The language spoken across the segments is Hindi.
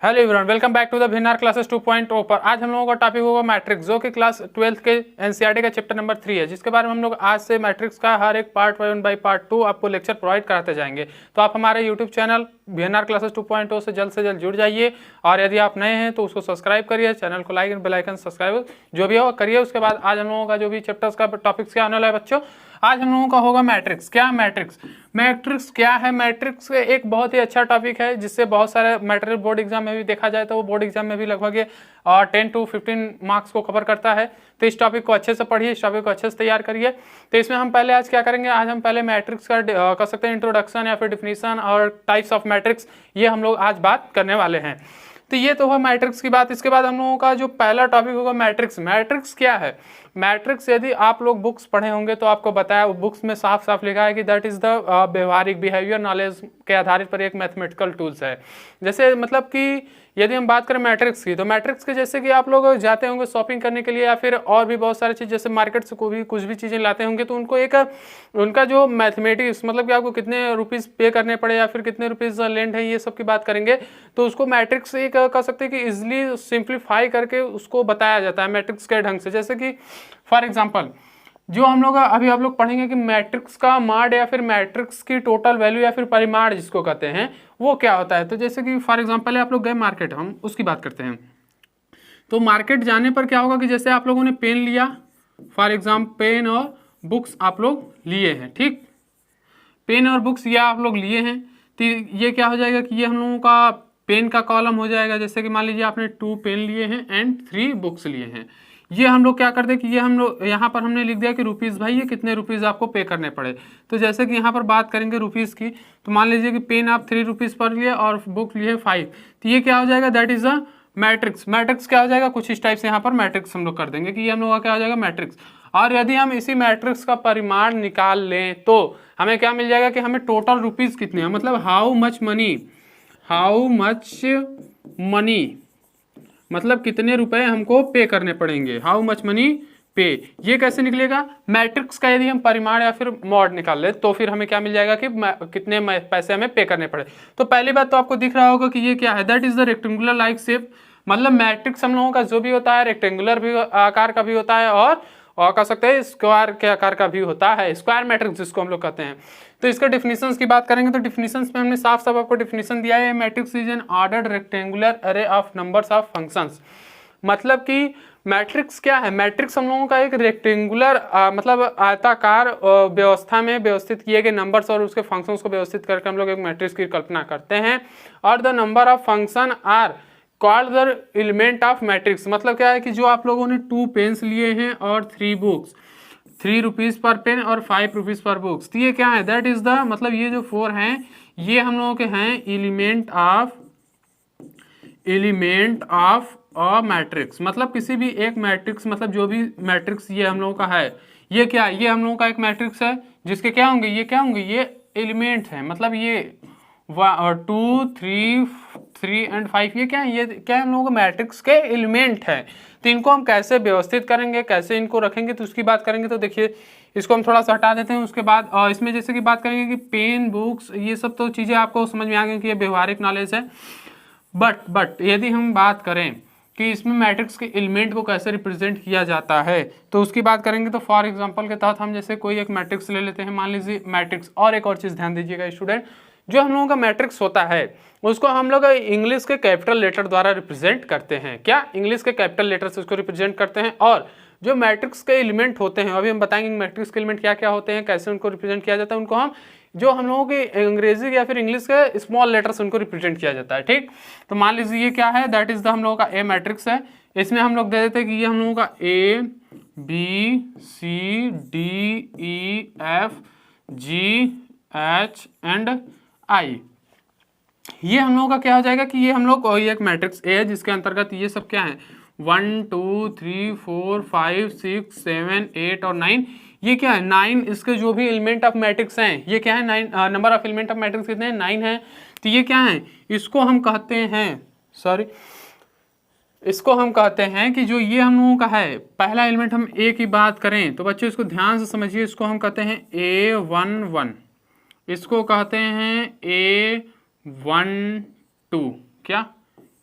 Hello everyone, welcome back to the भिन्नार क्लासेस 2.0 पर। आज हम लोगों का टॉपिक होगा मैट्रिक्स, जो कि क्लास 12th के एनसीईआरटी का चैप्टर नंबर 3 है, जिसके बारे में हम लोग आज से मैट्रिक्स का हर एक पार्ट 1 बाई पार्ट 2 आपको लेक्चर प्रोवाइड कराते जाएंगे। तो आप हमारे यूट्यूब चैनल भिन्नार क्लासेस 2.0 से जल्द जुड़ जाइए, और यदि आप नए हैं तो उसको सब्सक्राइब करिए, चैनल को like and bell icon subscribe जो भी हो करिए। उसके बाद आज हम लोगों का जो भी चैप्टर्स का टॉपिक्स क्या आने वाला है बच्चों, आज हम लोगों का होगा मैट्रिक्स। क्या मैट्रिक्स? मैट्रिक्स क्या है? मैट्रिक्स एक बहुत ही अच्छा टॉपिक है, जिससे बहुत सारे मैट्रिक्स बोर्ड एग्जाम में भी देखा जाए तो वो बोर्ड एग्जाम में भी लगभग 10 to 15 मार्क्स को कवर करता है। तो इस टॉपिक को अच्छे से पढ़िए, इस टॉपिक को अच्छे से तैयार करिए। तो इसमें हम पहले आज क्या करेंगे, आज हम पहले मैट्रिक्स का कर सकते हैं इंट्रोडक्शन या फिर डिफिनीशन और टाइप्स ऑफ मैट्रिक्स, ये हम लोग आज बात करने वाले हैं। तो ये तो हुआ मैट्रिक्स की बात। इसके बाद हम लोगों का जो पहला टॉपिक होगा मैट्रिक्स। मैट्रिक्स क्या है? मैट्रिक्स यदि आप लोग बुक्स पढ़े होंगे तो आपको बताया, बुक्स में साफ साफ लिखा है कि दैट इज द व्यवहारिक बिहेवियर नॉलेज के आधारित पर एक मैथमेटिकल टूल्स है। जैसे मतलब कि यदि हम बात करें मैट्रिक्स की, तो मैट्रिक्स के जैसे कि आप लोग जाते होंगे शॉपिंग करने के लिए या फिर और भी बहुत सारी चीज़, जैसे मार्केट से कोई भी कुछ भी चीज़ें लाते होंगे, तो उनको एक उनका जो मैथमेटिक्स मतलब कि आपको कितने रुपीज़ पे करने पड़े या फिर कितने रुपीज़ लेंड है, ये सब की बात करेंगे। तो उसको मैट्रिक्स एक कह सकते हैं कि इजिली सिंप्लीफाई करके उसको बताया जाता है मैट्रिक्स के ढंग से। जैसे कि फॉर एग्जाम्पल जो हम लोग अभी आप लोग पढ़ेंगे कि मैट्रिक्स का माड या फिर मैट्रिक्स की टोटल वैल्यू या फिर परिमाण जिसको कहते हैं, वो क्या होता है। तो जैसे कि फॉर एग्जांपल आप लोग गए मार्केट, हम उसकी बात करते हैं। तो मार्केट जाने पर क्या होगा कि जैसे आप लोगों ने पेन लिया, फॉर एग्जाम्पल पेन और बुक्स आप लोग लिए हैं, ठीक, पेन और बुक्स ये आप लोग लिए हैं, तो ये क्या हो जाएगा कि ये हम लोगों का पेन का कॉलम हो जाएगा। जैसे कि मान लीजिए आपने 2 पेन लिए हैं एंड 3 बुक्स लिए हैं। ये हम लोग क्या करते हैं कि ये हम लोग यहाँ पर हमने लिख दिया कि रुपीज़, भाई ये कितने रुपीज़ आपको पे करने पड़े। तो जैसे कि यहाँ पर बात करेंगे रुपीज़ की, तो मान लीजिए कि पेन आप 3 रुपीज़ पर लिए और बुक लिए 5, तो ये क्या हो जाएगा, that is a matrix. Matrix क्या हो जाएगा, कुछ इस टाइप से यहाँ पर मैट्रिक्स हम लोग कर देंगे कि ये हम लोग का क्या हो जाएगा, मैट्रिक्स। और यदि हम इसी मैट्रिक्स का परिमाण निकाल लें तो हमें क्या मिल जाएगा कि हमें टोटल रुपीज़ कितने हैं, मतलब हाउ मच मनी मतलब कितने रुपए हमको पे करने पड़ेंगे, हाउ मच मनी पे। ये कैसे निकलेगा, मैट्रिक्स का यदि हम परिमाण या फिर मॉड निकाल ले तो फिर हमें क्या मिल जाएगा कि कितने पैसे हमें पे करने पड़े। तो पहली बात तो आपको दिख रहा होगा कि ये क्या है, that is the rectangular like shape. मतलब मैट्रिक्स हम लोगों का जो भी होता है रेक्टेंगुलर भी आकार का भी होता है और कह सकते हैं स्क्वायर के आकार का भी होता है, स्क्वायर मैट्रिक्स जिसको हम लोग कहते हैं। तो इसके डिफिनीशंस की बात करेंगे तो डिफिनीशंस में हमने साफ साफ आपको डिफिनीशन दिया है, matrix is an ordered rectangular अरे ऑफ नंबर्स ऑफ फंक्शंस। मतलब कि मैट्रिक्स क्या है, मैट्रिक्स हम लोगों का एक रेक्टेंगुलर मतलब आयताकार व्यवस्था में व्यवस्थित किए गए नंबर्स और उसके फंक्शंस को व्यवस्थित करके हम लोग एक मैट्रिक्स की कल्पना करते हैं। और the number of function are called the element of matrix. मतलब क्या है कि जो आप लोगों ने 2 पेन्स लिए हैं और 3 बुक्स, 3 रुपीज़ पर पेन और 5 रुपीज़ पर बुक्स, तो ये क्या है, दैट इज द मतलब ये जो 4 हैं ये हम लोगों के हैं एलिमेंट ऑफ अ मैट्रिक्स। मतलब किसी भी एक मैट्रिक्स, मतलब जो भी मैट्रिक्स ये हम लोगों का है, ये क्या है, ये हम लोगों का एक मैट्रिक्स है जिसके क्या होंगे, ये क्या होंगे, ये एलिमेंट है। मतलब ये 2, 3 एंड 5 ये क्या है, ये क्या है, हम लोगों का मैट्रिक्स के एलिमेंट है। तो इनको हम कैसे व्यवस्थित करेंगे, कैसे इनको रखेंगे, तो उसकी बात करेंगे। तो देखिए इसको हम थोड़ा सा हटा देते हैं। उसके बाद इसमें जैसे कि बात करेंगे कि पेन बुक्स ये सब तो चीज़ें आपको समझ में आ गई कि ये व्यवहारिक नॉलेज है। बट यदि हम बात करें कि इसमें मैट्रिक्स के एलिमेंट को कैसे रिप्रेजेंट किया जाता है तो उसकी बात करेंगे। तो फॉर एग्जांपल के तहत हम जैसे कोई एक मैट्रिक्स ले लेते हैं, मान लीजिए मैट्रिक्स। और एक और चीज़ ध्यान दीजिएगा स्टूडेंट, जो हम लोगों का मैट्रिक्स होता है उसको हम लोग इंग्लिश के कैपिटल लेटर द्वारा रिप्रेजेंट करते हैं। क्या, इंग्लिश के कैपिटल लेटर से उसको रिप्रेजेंट करते हैं। और जो मैट्रिक्स के एलिमेंट होते हैं, अभी हम बताएंगे मैट्रिक्स के एलिमेंट क्या क्या होते हैं, कैसे उनको रिप्रेजेंट किया जाता है, उनको हम जो हम लोगों के अंग्रेजी या फिर इंग्लिश के स्मॉल लेटर से उनको रिप्रेजेंट किया जाता है, ठीक। तो मान लीजिए ये क्या है, दैट इज द हम लोगों का ए मैट्रिक्स है। इसमें हम लोग दे देते हैं कि ये हम लोगों का A B C D E F G H and I, ये हम लोगों का क्या हो जाएगा कि ये हम लोग एक मैट्रिक्स ए है जिसके अंतर्गत ये सब क्या है 1 2 3 4 5 6 7 8 और 9, ये क्या है 9। इसके जो भी एलिमेंट ऑफ मैट्रिक्स हैं ये क्या है 9, number of element of matrix कितने हैं 9 है। तो ये क्या है, इसको हम कहते हैं कि जो ये हम लोगों का है पहला एलिमेंट हम ए की बात करें तो बच्चों इसको ध्यान से समझिए, इसको हम कहते हैं A11, इसको कहते हैं A12, क्या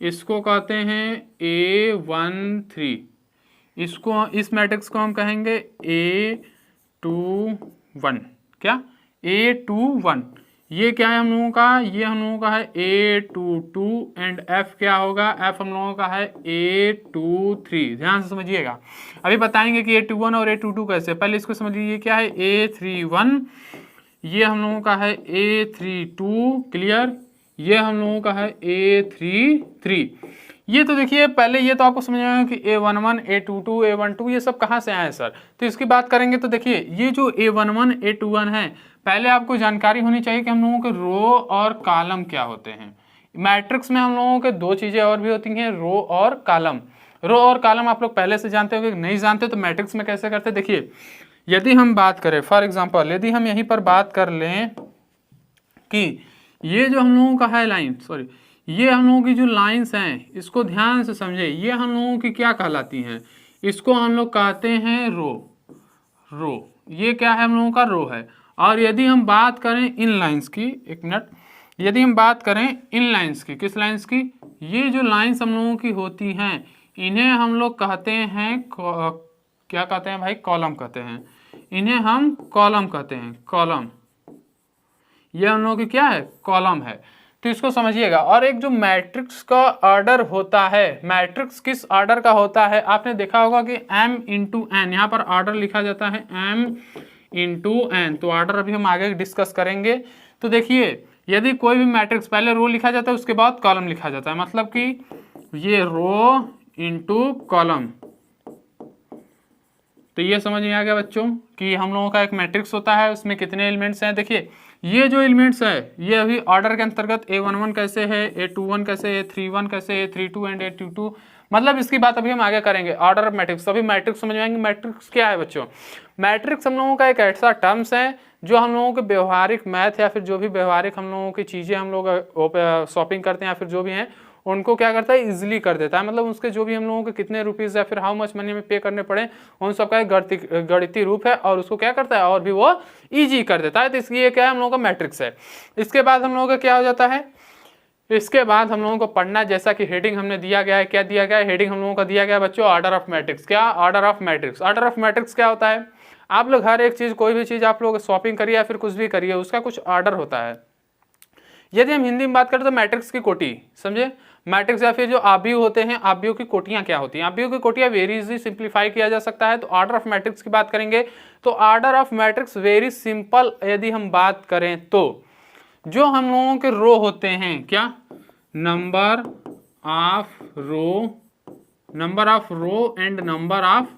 इसको कहते हैं A13, इसको इस मैट्रिक्स को हम कहेंगे A21, क्या A21। ये क्या है हम लोगों का, ये हम लोगों का है A22 एंड F क्या होगा, F हम लोगों का है A23। ध्यान से समझिएगा, अभी बताएंगे कि A21 और A22 कैसे। पहले इसको समझिए, ये क्या है A31, ये हम लोगों का है A32, क्लियर। ये हम लोगों का है A33। ये तो देखिए पहले ये तो आपको समझ में आएगा कि A11, A22, A12 ये सब कहाँ से आए सर। तो इसकी बात करेंगे तो देखिए ये जो A11, A21 है, पहले आपको जानकारी होनी चाहिए कि हम लोगों के रो और कॉलम क्या होते हैं। मैट्रिक्स में हम लोगों के दो चीज़ें और भी होती हैं, रो और कॉलम। रो और कॉलम आप लोग पहले से जानते होंगे, नहीं जानते तो मैट्रिक्स में कैसे करते। देखिए यदि हम बात करें फॉर एग्जाम्पल, यदि हम यहीं पर बात कर लें कि ये जो हम लोगों का है लाइन, सॉरी ये हम लोगों की जो लाइंस हैं, इसको ध्यान से समझे, ये हम लोगों की क्या कहलाती हैं, इसको हम लोग कहते हैं रो। रो ये क्या है, हम लोगों का रो है। और यदि हम बात करें इन लाइंस की, एक मिनट, यदि हम बात करें इन लाइंस की, किस लाइंस की, ये जो लाइंस हम लोगों की होती हैं, इन्हें हम लोग कहते हैं क्या कहते हैं भाई, कॉलम कहते हैं। इन्हें हम कॉलम कहते हैं, कॉलम। ये हम लोगों की क्या है, कॉलम है। तो इसको समझिएगा। और एक जो मैट्रिक्स का ऑर्डर होता है, मैट्रिक्स किस ऑर्डर का होता है, आपने देखा होगा कि m इंटू एन, यहाँ पर ऑर्डर लिखा जाता है m इंटू एन। तो ऑर्डर अभी हम आगे डिस्कस करेंगे। तो देखिए यदि कोई भी मैट्रिक्स पहले रो लिखा जाता है, उसके बाद कॉलम लिखा जाता है, मतलब कि ये रो इंटू कॉलम। तो ये समझ में आ गया बच्चों कि हम लोगों का एक मैट्रिक्स होता है, उसमें कितने एलिमेंट्स हैं। देखिए ये जो एलिमेंट्स है, ये अभी ऑर्डर के अंतर्गत A11 कैसे है, A21 कैसे है, A31 कैसे है, A32 एंड A22, मतलब इसकी बात अभी हम आगे करेंगे। ऑर्डर ऑफ मैट्रिक्स, अभी मैट्रिक्स समझ आएंगे। मैट्रिक्स क्या है बच्चों, मैट्रिक्स हम लोगों का एक ऐसा टर्म्स है जो हम लोगों के व्यवहारिक मैथ या फिर जो भी व्यवहारिक हम लोगों की चीज़ें हम लोग शॉपिंग करते हैं या फिर जो भी हैं, उनको क्या करता है, इजीली कर देता है। मतलब उसके जो भी हम लोगों के कितने रुपीज़ या फिर हाउ मच मनी में पे करने पड़े, उन सबका एक गणितीय रूप है और उसको क्या करता है, और भी वो इजी कर देता है। तो इसलिए क्या है, हम लोगों का मैट्रिक्स है। इसके बाद हम लोगों का क्या हो जाता है, इसके बाद हम लोगों को पढ़ना, जैसा कि हेडिंग हमने दिया गया है, क्या दिया गया है, हेडिंग हम लोगों का दिया गया है बच्चों, ऑर्डर ऑफ मैट्रिक्स। क्या order of matrix, order of matrix क्या होता है, आप लोग हर एक चीज़, कोई भी चीज़ आप लोग शॉपिंग करिए या फिर कुछ भी करिए, उसका कुछ ऑर्डर होता है। यदि हम हिंदी में बात करें तो मैट्रिक्स की कोटि, समझे, मैट्रिक्स या फिर जो आव्यूह होते हैं, आव्यूह की कोटियां क्या होती हैं, आव्यूह की कोटियां वेरी इजी सिंप्लीफाई किया जा सकता है। तो ऑर्डर ऑफ मैट्रिक्स की बात करेंगे तो order of matrix very simple. यदि हम बात करें तो जो हम लोगों के रो होते हैं, क्या, number of row and number of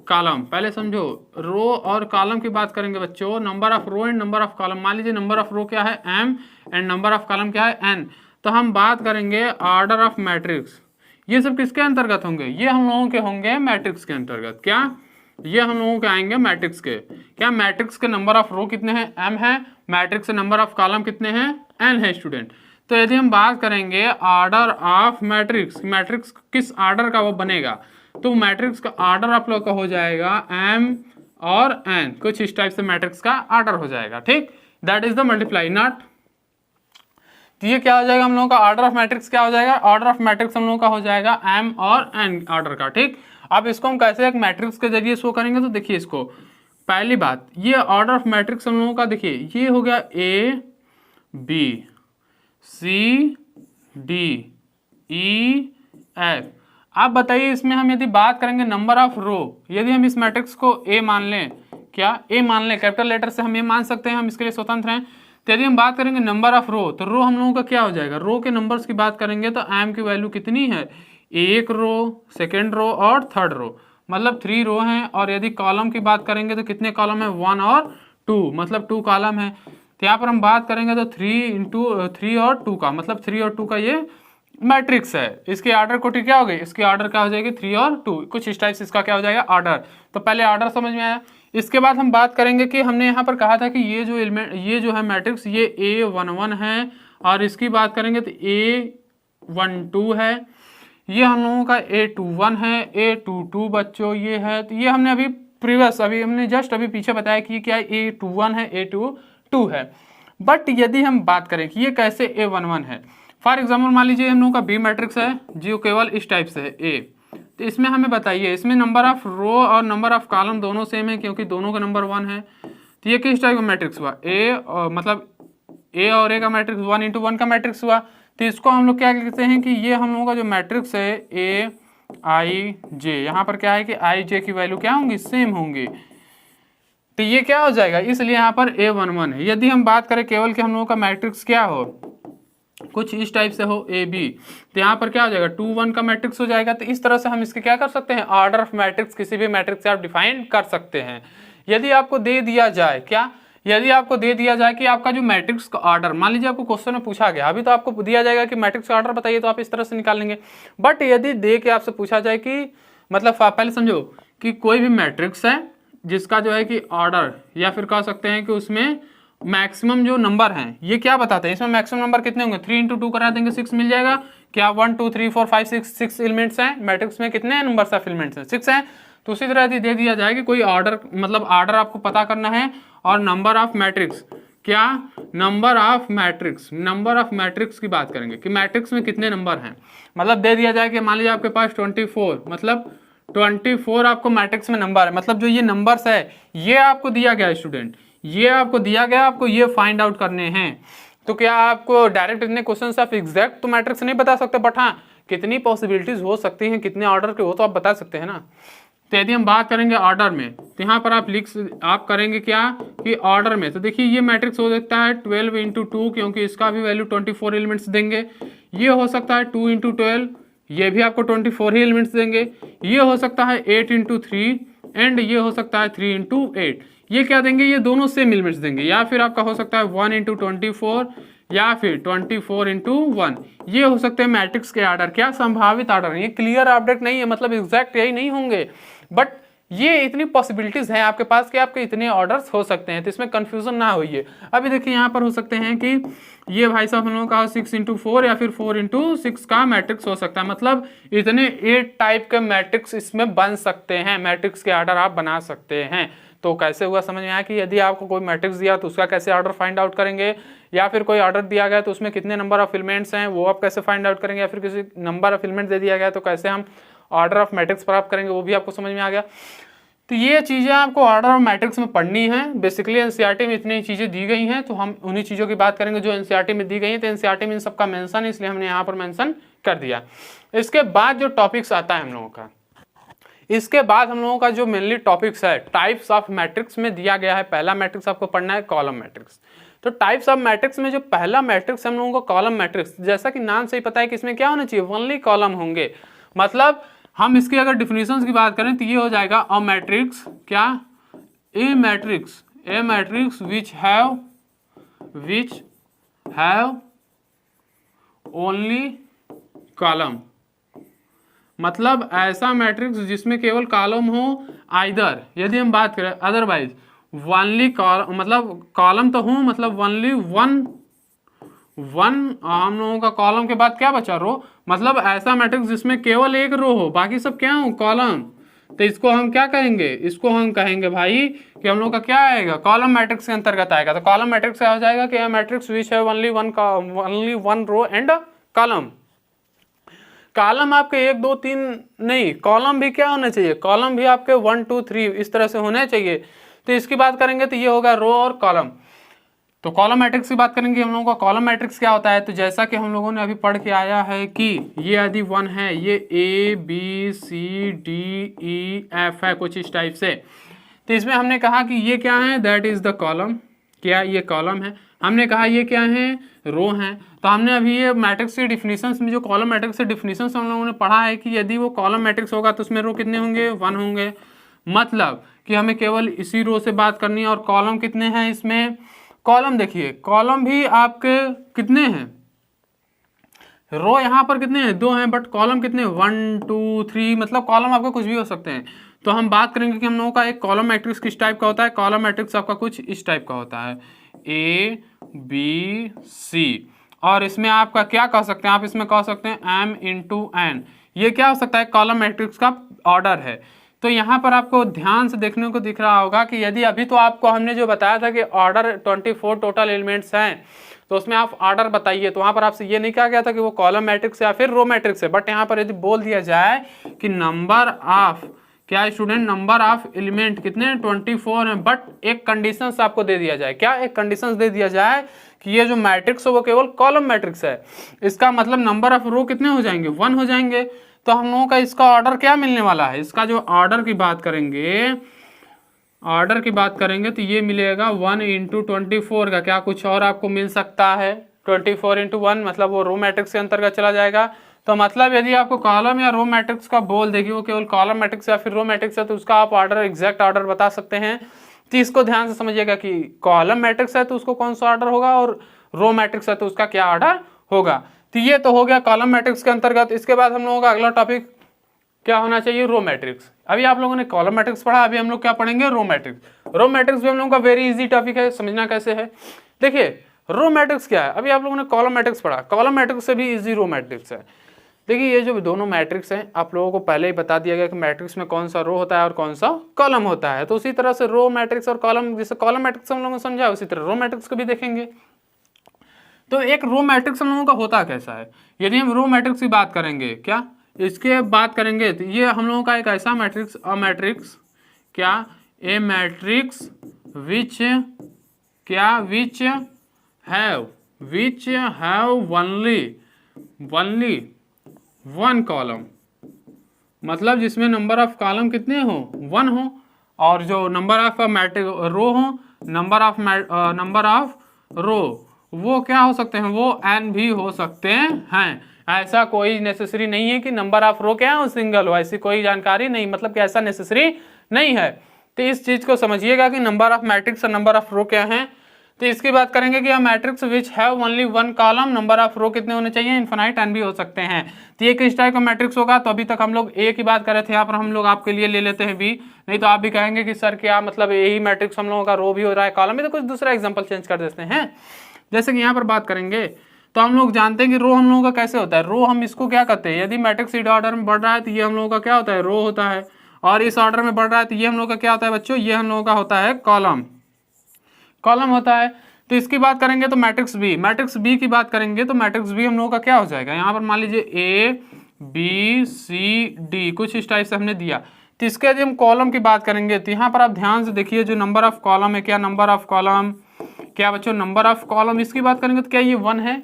column. पहले समझो, रो और कॉलम की बात करेंगे बच्चों, number of row and number of column. मान लीजिए नंबर ऑफ रो क्या है m and number of column क्या है n, तो हम बात करेंगे ऑर्डर ऑफ मैट्रिक्स। ये सब किसके अंतर्गत होंगे, ये हम लोगों के होंगे मैट्रिक्स के अंतर्गत। क्या, ये हम लोगों के आएंगे मैट्रिक्स के। क्या, मैट्रिक्स के नंबर ऑफ रो कितने हैं, m है, मैट्रिक्स के नंबर ऑफ कॉलम कितने हैं, n है स्टूडेंट। तो यदि हम बात करेंगे ऑर्डर ऑफ मैट्रिक्स, मैट्रिक्स किस ऑर्डर का वो बनेगा, तो मैट्रिक्स का ऑर्डर आप लोग का हो जाएगा m और n, कुछ इस टाइप से मैट्रिक्स का ऑर्डर हो जाएगा। ठीक, that is the multiply not. तो ये क्या हो जाएगा, हम लोगों का ऑर्डर ऑफ मैट्रिक्स क्या हो जाएगा, ऑर्डर ऑफ मैट्रिक्स हम लोगों का हो जाएगा m और n ऑर्डर का। ठीक, अब इसको हम कैसे एक मैट्रिक्स के जरिए शो करेंगे, तो देखिए इसको, पहली बात, ये ऑर्डर ऑफ मैट्रिक्स हम लोगों का, देखिए ये हो गया A B C D E F। आप बताइए इसमें हम यदि बात करेंगे नंबर ऑफ रो, यदि हम इस मैट्रिक्स को A मान लें, क्या A मान लें, कैपिटल लेटर से हम A मान सकते हैं, हम इसके लिए स्वतंत्र हैं। तो यदि हम बात करेंगे नंबर ऑफ रो, तो रो हम लोगों का क्या हो जाएगा, रो के नंबर्स की बात करेंगे तो m की वैल्यू कितनी है, एक रो, सेकेंड रो और थर्ड रो, मतलब 3 रो हैं। और यदि कॉलम की बात करेंगे तो कितने कॉलम है, 1 और 2, मतलब 2 कॉलम है। तो यहाँ पर हम बात करेंगे तो 3 और 2 का, मतलब 3 और 2 का ये मैट्रिक्स है। इसकी ऑर्डर कोटि क्या हो गई, इसकी ऑर्डर क्या हो जाएगी, 3 और 2, कुछ इस टाइप से इसका क्या हो जाएगा, ऑर्डर। तो पहले ऑर्डर समझ में आया। इसके बाद हम बात करेंगे कि हमने यहाँ पर कहा था कि ये जो एलिमेंट, ये जो है मैट्रिक्स, ये A11 है, और इसकी बात करेंगे तो A12 है, ये हम लोगों का A21 है, A22 बच्चों ये है। तो ये हमने अभी प्रीवियस, अभी हमने जस्ट अभी पीछे बताया कि ये क्या है, A21 है, A22 है। बट यदि हम बात करें कि ये कैसे A11 है, फॉर एग्जाम्पल मान लीजिए हम लोगों का बी मैट्रिक्स है जो केवल इस टाइप से है ए, तो इसमें हमें बताइए इसमें नंबर ऑफ रो और नंबर ऑफ कॉलम दोनों सेम है क्योंकि दोनों का नंबर 1 है। तो ये किस टाइप का मैट्रिक्स हुआ, ए और मतलब ए और ए का मैट्रिक्स 1 इंटू 1 का मैट्रिक्स हुआ। तो इसको हम लोग क्या कहते हैं कि ये हम लोगों का जो मैट्रिक्स है ए आई जे, यहाँ पर क्या है कि आई जे की वैल्यू क्या होंगी, सेम होंगी। तो ये क्या हो जाएगा, इसलिए यहाँ पर A11 है। यदि हम बात करें केवल कि हम लोगों का मैट्रिक्स क्या हो, कुछ इस टाइप से हो ए बी, तो यहाँ पर क्या हो जाएगा 2 1 का मैट्रिक्स हो जाएगा। तो इस तरह से हम इसके क्या कर सकते हैं, ऑर्डर ऑफ मैट्रिक्स किसी भी मैट्रिक्स से आप डिफाइन कर सकते हैं। यदि आपको दे दिया जाए क्या, यदि आपको दे दिया जाए कि आपका जो मैट्रिक्स का ऑर्डर, मान लीजिए आपको क्वेश्चन में पूछा गया, अभी तो आपको दिया जाएगा कि मैट्रिक्स का ऑर्डर बताइए, तो आप इस तरह से निकाल लेंगे। बट यदि दे के आपसे पूछा जाए कि मतलब पहले समझो कि कोई भी मैट्रिक्स है जिसका जो है कि ऑर्डर, या फिर कह सकते हैं कि उसमें मैक्सिमम जो नंबर हैं, ये क्या बताते हैं, इसमें मैक्सिमम नंबर कितने होंगे, 3 इंटू 2 करा देंगे 6 मिल जाएगा। क्या 1 2 3 4 5 6 एलिमेंट्स हैं मैट्रिक्स में, कितने नंबर ऑफ एलिमेंट्स हैं, 6 हैं। तो उसी तरह यदि दे दिया जाए कि कोई ऑर्डर, मतलब ऑर्डर आपको पता करना है और नंबर ऑफ मैट्रिक्स, क्या नंबर ऑफ मैट्रिक्स की बात करेंगे कि मैट्रिक्स में कितने नंबर हैं। मतलब दे दिया जाए कि मान लीजिए आपके पास 24, मतलब 24 आपको मैट्रिक्स में नंबर है, मतलब जो ये नंबर्स है ये आपको दिया गया है स्टूडेंट, ये आपको दिया गया, आपको ये फाइंड आउट करने हैं। तो क्या आपको डायरेक्ट इतने क्वेश्चन आप एग्जैक्ट तो मैट्रिक्स नहीं बता सकते, बट हाँ कितनी पॉसिबिलिटीज हो सकती हैं, कितने ऑर्डर के, वो तो आप बता सकते हैं ना। तो यदि हम बात करेंगे ऑर्डर में, तो यहाँ पर आप करेंगे क्या कि ऑर्डर में, तो देखिए ये मैट्रिक्स हो सकता है 12 इंटू 2 क्योंकि इसका भी वैल्यू 24 एलिमेंट्स देंगे। ये हो सकता है 2 इंटू 12, ये भी आपको 24 ही एलिमेंट्स देंगे। ये हो सकता है 8 इंटू 3 एंड ये हो सकता है 3 इंटू 8, ये क्या देंगे, ये दोनों सेम एलिमेंट्स देंगे। या फिर आपका हो सकता है 1 इंटू 24 या फिर 24 इंटू 1, ये हो सकते हैं मैट्रिक्स के ऑर्डर, क्या संभावित ऑर्डर, ये क्लियर अपडेट नहीं है, मतलब एग्जैक्ट यही नहीं होंगे, बट ये इतनी पॉसिबिलिटीज हैं आपके पास कि आपके इतने ऑर्डर्स हो सकते हैं। तो इसमें कंफ्यूजन ना होइए। अभी देखिए यहाँ पर हो सकते हैं कि ये भाई साहब हम लोगों का 6 इंटू 4 या फिर 4 इंटू 6 का मैट्रिक्स हो सकता है, मतलब इतने 8 टाइप के मैट्रिक्स इसमें बन सकते हैं, मैट्रिक्स के ऑर्डर आप बना सकते हैं। तो कैसे हुआ समझ में आया कि यदि आपको कोई मैट्रिक्स दिया तो उसका कैसे ऑर्डर फाइंड आउट करेंगे, या फिर कोई ऑर्डर दिया गया तो उसमें कितने नंबर ऑफ एलिमेंट्स हैं वो आप कैसे फाइंड आउट करेंगे, या फिर किसी नंबर ऑफ एलिमेंट दे दिया गया तो कैसे हम ऑर्डर ऑफ मैट्रिक्स प्राप्त करेंगे, वो भी आपको समझ में आ गया। तो ये चीज़ें आपको ऑर्डर ऑफ मैट्रिक्स में पढ़नी है। बेसिकली एनसीईआरटी में इतनी चीज़ें दी गई हैं, तो हम उन्हीं चीज़ों की बात करेंगे जो एनसीईआरटी में दी गई हैं। तो एनसीईआरटी में इन सबका मेंशन है, इसलिए हमने यहाँ पर मेंशन कर दिया। इसके बाद जो टॉपिक्स आता है हम लोगों का, इसके बाद हम लोगों का जो मेनली टॉपिक्स है टाइप्स ऑफ मैट्रिक्स में दिया गया है। पहला मैट्रिक्स आपको पढ़ना है कॉलम मैट्रिक्स। तो टाइप्स ऑफ मैट्रिक्स में जो पहला मैट्रिक्स हम लोगों को कॉलम मैट्रिक्स, जैसा कि नाम से ही पता है कि इसमें क्या होना चाहिए, ओनली कॉलम होंगे। मतलब हम इसकी अगर डिफिनेशंस की बात करें तो ये हो जाएगा अ मैट्रिक्स, क्या a matrix which have only column, मतलब ऐसा मैट्रिक्स जिसमें केवल कॉलम हो। आइदर यदि हम बात करें अदरवाइज ओनली कॉलम, मतलब कॉलम तो हो, मतलब ओनली वन हम लोगों का कॉलम के बाद क्या बचा, रो, मतलब ऐसा मैट्रिक्स जिसमें केवल एक रो हो, बाकी सब क्या हो, कॉलम। तो इसको हम क्या कहेंगे, इसको हम कहेंगे भाई कि हम लोग का क्या आएगा, कॉलम मैट्रिक्स के अंतर्गत आएगा। तो कॉलम मैट्रिक्स क्या हो जाएगा कि मैट्रिक्स विच है only one row and column. Column आपके 1 2 3 नहीं, कॉलम भी क्या होना चाहिए, कॉलम भी आपके 1 2 3 इस तरह से होने चाहिए। तो इसकी बात करेंगे तो ये होगा रो और कॉलम। तो कॉलम मैट्रिक्स की बात करेंगे हम लोगों का, कॉलम मैट्रिक्स क्या होता है। तो जैसा कि हम लोगों ने अभी पढ़ के आया है कि ये यदि 1 है, ये ABCDEF है कुछ इस टाइप से। तो इसमें हमने कहा कि ये क्या है, दैट इज द कॉलम, क्या ये कॉलम है। हमने कहा ये क्या है, रो है। तो हमने अभी ये मैट्रिक्स के डिफिनीशंस में जो कॉलम मैट्रिक्स के डिफिनीशंस हम लोगों ने पढ़ा है कि यदि वो कॉलम मैट्रिक्स होगा तो उसमें रो कितने होंगे, 1 होंगे। मतलब कि हमें केवल इसी रो से बात करनी है। और कॉलम कितने हैं इसमें, कॉलम देखिए कॉलम भी आपके कितने हैं, रो यहाँ पर कितने हैं, 2 हैं, बट कॉलम कितने, 1 2 3, मतलब कॉलम आपका कुछ भी हो सकते हैं। तो हम बात करेंगे कि हम लोगों का एक कॉलम मैट्रिक्स किस टाइप का होता है। कॉलम मैट्रिक्स आपका कुछ इस टाइप का होता है, ABC, और इसमें आपका क्या कह सकते हैं, आप इसमें कह सकते हैं M इंटू N। ये क्या हो सकता है, कॉलम मैट्रिक्स का ऑर्डर है। तो यहाँ पर आपको ध्यान से देखने को दिख रहा होगा कि यदि अभी तो आपको हमने जो बताया था कि ऑर्डर 24 टोटल एलिमेंट्स हैं, तो उसमें आप ऑर्डर बताइए। तो वहां पर आपसे ये नहीं कहा गया था कि वो कॉलम मैट्रिक्स या फिर रो मैट्रिक्स है, बट यहाँ पर यदि बोल दिया जाए कि नंबर ऑफ क्या स्टूडेंट, नंबर ऑफ एलिमेंट कितने 24 है, बट एक कंडीशन आपको दे दिया जाए। क्या एक कंडीशन दे दिया जाए कि ये जो मैट्रिक्स है वो केवल कॉलम मैट्रिक्स है, इसका मतलब नंबर ऑफ रो कितने हो जाएंगे 1 हो जाएंगे। तो हम लोगों का इसका ऑर्डर क्या मिलने वाला है, इसका जो ऑर्डर की बात करेंगे, ऑर्डर की बात करेंगे तो ये मिलेगा 1 इंटू 24 का क्या कुछ और आपको मिल सकता है, 24 इंटू 1 मतलब वो रो मैट्रिक्स के अंतर्गत चला जाएगा। तो मतलब यदि आपको कॉलम या रो मैट्रिक्स का बोल देगी वो केवल कॉलम मैट्रिक्स या फिर रो मैट्रिक्स है, तो उसका आप ऑर्डर एग्जैक्ट ऑर्डर बता सकते हैं। तो इसको ध्यान से समझिएगा कि कॉलम मैट्रिक्स है तो उसको कौन सा ऑर्डर होगा और रो मैट्रिक्स है तो उसका क्या ऑर्डर होगा। तो ये तो हो गया कॉलम मैट्रिक्स के अंतर्गत। इसके बाद हम लोगों का अगला टॉपिक क्या होना चाहिए, रो मैट्रिक्स। अभी आप लोगों ने कॉलम मैट्रिक्स पढ़ा, अभी हम लोग क्या पढ़ेंगे, रो मैट्रिक्स। रो मैट्रिक्स भी हम लोगों का वेरी इजी टॉपिक है, समझना कैसे है। देखिए रो मैट्रिक्स क्या है, अभी आप लोगों ने कॉलम मैट्रिक्स पढ़ा, कॉलम मैट्रिक्स से भी इजी रो मैट्रिक्स है। देखिए ये जो दोनों मैट्रिक्स हैं आप लोगों को पहले ही बता दिया गया कि मैट्रिक्स में कौन सा रो होता है और कौन सा कॉलम होता है। तो उसी तरह से रो मैट्रिक्स और कॉलम, जैसे कॉलम मैट्रिक्स हम लोगों ने समझा उसी तरह रो मैट्रिक्स को भी देखेंगे। तो एक रो मैट्रिक्स हम लोगों का होता कैसा है, यदि हम रो मैट्रिक्स की बात करेंगे, क्या इसके बात करेंगे तो ये हम लोगों का एक ऐसा मैट्रिक्स, अ मैट्रिक्स क्या, ए मैट्रिक्स विच क्या, विच हैव ओनली वन कॉलम, मतलब जिसमें नंबर ऑफ कॉलम कितने हो 1 हो, और जो नंबर ऑफ मैट्रिक रो हो, नंबर ऑफ रो वो क्या हो सकते हैं, वो n भी हो सकते हैं। ऐसा कोई नेसेसरी नहीं है कि नंबर ऑफ रो क्या है सिंगल हो, ऐसी कोई जानकारी नहीं, मतलब कि ऐसा नेसेसरी नहीं है। तो इस चीज को समझिएगा कि नंबर ऑफ मैट्रिक्स और नंबर ऑफ रो क्या है। तो इसकी बात करेंगे कि matrix which have only 1 column, number of row कितने होने चाहिए, इनफिनाइट n भी हो सकते हैं। तो ये किस टाइप का मैट्रिक्स होगा, तो अभी तक हम लोग ए की बात कर रहे थे, यहाँ पर हम लोग आपके लिए ले लेते हैं बी, नहीं तो आप भी कहेंगे कि सर क्या मतलब यही मैट्रिक्स हम लोगों का रो भी हो रहा है कॉलम भी, तो कुछ दूसरा एग्जाम्पल चेंज कर देते हैं। जैसे कि यहाँ पर बात करेंगे तो हम लोग जानते हैं कि रो हम लोगों का कैसे होता है, रो हम इसको क्या करते हैं, यदि मैट्रिक्स इस ऑर्डर में बढ़ रहा है तो ये हम लोगों का क्या होता है, रो होता है, और इस ऑर्डर में बढ़ रहा है तो ये हम लोग का क्या होता है बच्चों, ये हम लोगों का होता है कॉलम होता है। तो इसकी बात करेंगे तो मैट्रिक्स बी की बात करेंगे तो मैट्रिक्स बी हम लोगों का क्या हो जाएगा, यहाँ पर मान लीजिए ए बी सी डी कुछ इस टाइप से हमने दिया। तो इसके यदि हम कॉलम की बात करेंगे तो यहाँ पर आप ध्यान से देखिए जो नंबर ऑफ कॉलम है, क्या नंबर ऑफ कॉलम, क्या बच्चों नंबर ऑफ कॉलम, इसकी बात करेंगे तो क्या ये 1 है,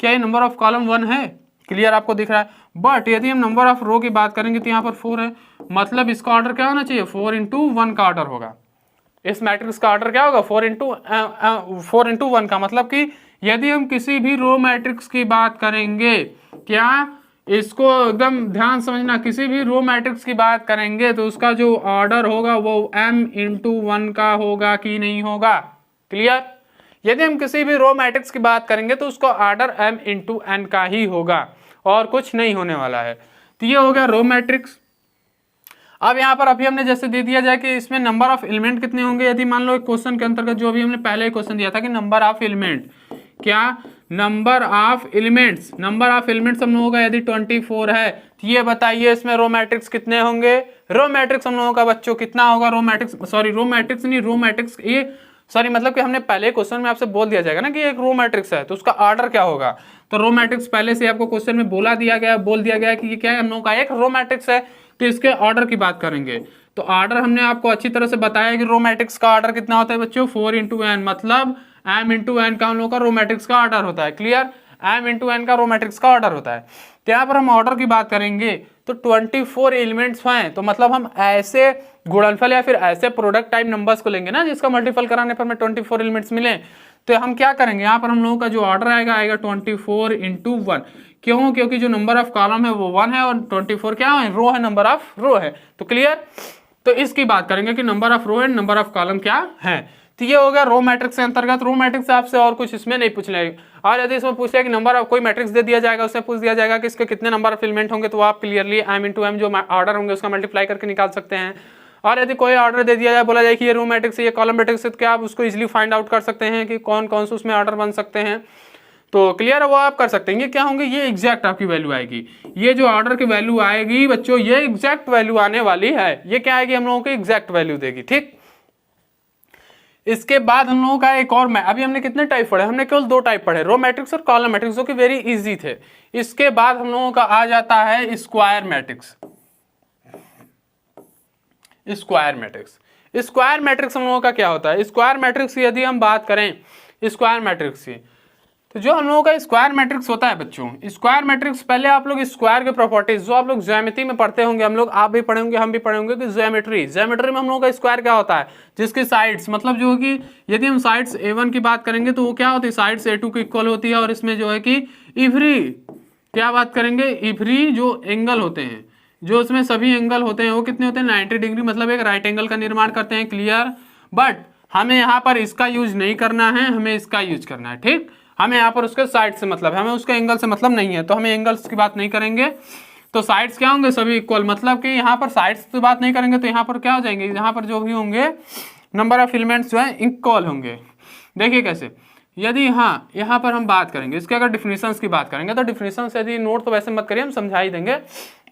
क्या ये नंबर ऑफ कॉलम 1 है, क्लियर आपको दिख रहा है। बट यदि हम नंबर ऑफ रो की बात करेंगे तो यहाँ पर 4 है, मतलब इसका ऑर्डर क्या होना चाहिए, 4 इंटू 1 का ऑर्डर होगा। इस मैट्रिक्स का ऑर्डर क्या होगा 4 इंटू 1 का, मतलब कि यदि हम किसी भी रो मैट्रिक्स की बात करेंगे, क्या इसको एकदम ध्यान समझना, किसी भी रो मैट्रिक्स की बात करेंगे तो उसका जो ऑर्डर होगा वो m इंटू 1 का होगा कि नहीं होगा, क्लियर। यदि हम किसी भी रो मैट्रिक्स की बात करेंगे तो उसका ऑर्डर m इंटू n का ही होगा और कुछ नहीं होने वाला है। तो ये हो गया रो मैट्रिक्स। अब यहाँ पर अभी हमने जैसे दे दिया जाए कि इसमें नंबर ऑफ एलिमेंट कितने होंगे, यदि मान लो एक क्वेश्चन के अंतर्गत जो अभी हमने पहले क्वेश्चन दिया था कि नंबर ऑफ एलिमेंट, क्या नंबर ऑफ एलिमेंट्स हम लोगों का यदि 24 है तो ये बताइए इसमें रो मैट्रिक्स कितने होंगे, रो मैट्रिक्स हम लोगों का बच्चों कितना होगा, मतलब कि हमने पहले क्वेश्चन में आपसे बोल दिया जाएगा ना कि एक रो मैट्रिक्स है तो उसका ऑर्डर क्या होगा। तो रो मैट्रिक्स पहले से आपको क्वेश्चन में बोल दिया गया कि ये क्या है, हम लोगों का एक रो मैट्रिक्स है। तो इसके ऑर्डर की बात करेंगे तो ऑर्डर हमने आपको अच्छी तरह से बताया कि रो मैट्रिक्स का ऑर्डर कितना होता है बच्चों, 4 इंटू एन, मतलब m इंटू एन का हम लोगों का रो मैट्रिक्स का ऑर्डर होता है, क्लियर, m इंटू एन का रो मैट्रिक्स का ऑर्डर होता है। तो यहाँ पर हम ऑर्डर की बात करेंगे तो 24 एलिमेंट्स हैं, तो मतलब हम ऐसे गुणनफल या फिर ऐसे प्रोडक्ट टाइप नंबर्स को लेंगे ना जिसका मल्टीपल कराने पर हमें 24 एलिमेंट्स मिले। तो हम क्या करेंगे, यहाँ पर हम लोगों का जो ऑर्डर आएगा 24 इंटू 1, क्यों, क्योंकि जो नंबर ऑफ कॉलम है वो 1 है और 24 क्या है, रो है, नंबर ऑफ रो है। तो क्लियर, तो इसकी बात करेंगे कि number of row and number of column क्या है। तो ये हो गया रो मैट्रिक्स के अंतर्गत। रो मैट्रिक्स आपसे और कुछ इसमें नहीं पूछ लेंगे, और यदि इसमें पूछ लिया कि नंबर ऑफ कोई मैट्रिक्स दे दिया जाएगा उसमें पूछ दिया जाएगा कि इसके कितने नंबर ऑफ एलिमेंट होंगे, तो आप क्लियरली m इंटू एम जो ऑर्डर होंगे उसका मल्टीप्लाई करके निकाल सकते हैं। और यदि कोई ऑर्डर दे दिया जाए, बोला जाए कि ये रो मैट्रिक्स है, ये कॉलम मैट्रिक्स है, तो क्या आप उसको इजीली फाइंड आउट कर सकते हैं कि कौन कौन से उसमें ऑर्डर बन सकते हैं। तो क्लियर है, वो आप कर सकते हैं। ये क्या होंगे, ये एग्जैक्ट आपकी वैल्यू आएगी, ये जो ऑर्डर की वैल्यू आएगी बच्चों ये एग्जैक्ट वैल्यू आने वाली है, ये क्या आएगी, हम लोगों को एग्जैक्ट वैल्यू देगी, ठीक। इसके बाद हम लोगों का एक और अभी हमने कितने टाइप पढ़े, हमने केवल 2 टाइप पढ़े, रो मैट्रिक्स और कॉलम मैट्रिक्स, जो कि वेरी इजी थे। इसके बाद हम लोगों का आ जाता है square matrix. Square matrix, square matrix हम लोगों का क्या होता है? स्क्वायर मैट्रिक्स की यदि हम बात करें स्क्वायर मैट्रिक्स की, तो जो हम लोगों का स्क्वायर मैट्रिक्स होता है बच्चों, स्क्वायर मैट्रिक्स पहले आप लोग स्क्वायर के प्रॉपर्टीज जो आप लोग ज्यामिति में पढ़ते होंगे, हम लोग आप भी पढ़े होंगे, हम भी पढ़े होंगे कि ज्योमेट्री में हम लोगों का स्क्वायर क्या होता है, जिसकी साइड्स मतलब जो है कि यदि हम साइड्स a1 की बात करेंगे तो वो क्या होती है, साइड्स a2 की इक्वल होती है, और इसमें जो है कि इवरी क्या बात करेंगे, इवरी जो एंगल होते हैं, जो उसमें सभी एंगल होते हैं वो कितने होते हैं, 90 डिग्री, मतलब एक राइट एंगल का निर्माण करते हैं। क्लियर? बट हमें यहाँ पर इसका यूज नहीं करना है, हमें इसका यूज करना है। ठीक, हमें यहाँ पर उसके साइड से मतलब है, हमें उसके एंगल से मतलब नहीं है, तो हमें एंगल्स की बात नहीं करेंगे। तो साइड्स क्या होंगे, सभी इक्वल, मतलब कि यहाँ पर साइड्स की बात नहीं करेंगे तो यहाँ पर क्या हो जाएंगे, यहाँ पर जो भी होंगे नंबर ऑफ एलिमेंट्स जो है इक्वल होंगे। देखिए कैसे, यदि हाँ यहाँ पर हम बात करेंगे इसके, अगर डिफिनीशंस की बात करेंगे तो डिफिनीशंस यदि नोट तो वैसे मत करिए, हम समझा ही देंगे,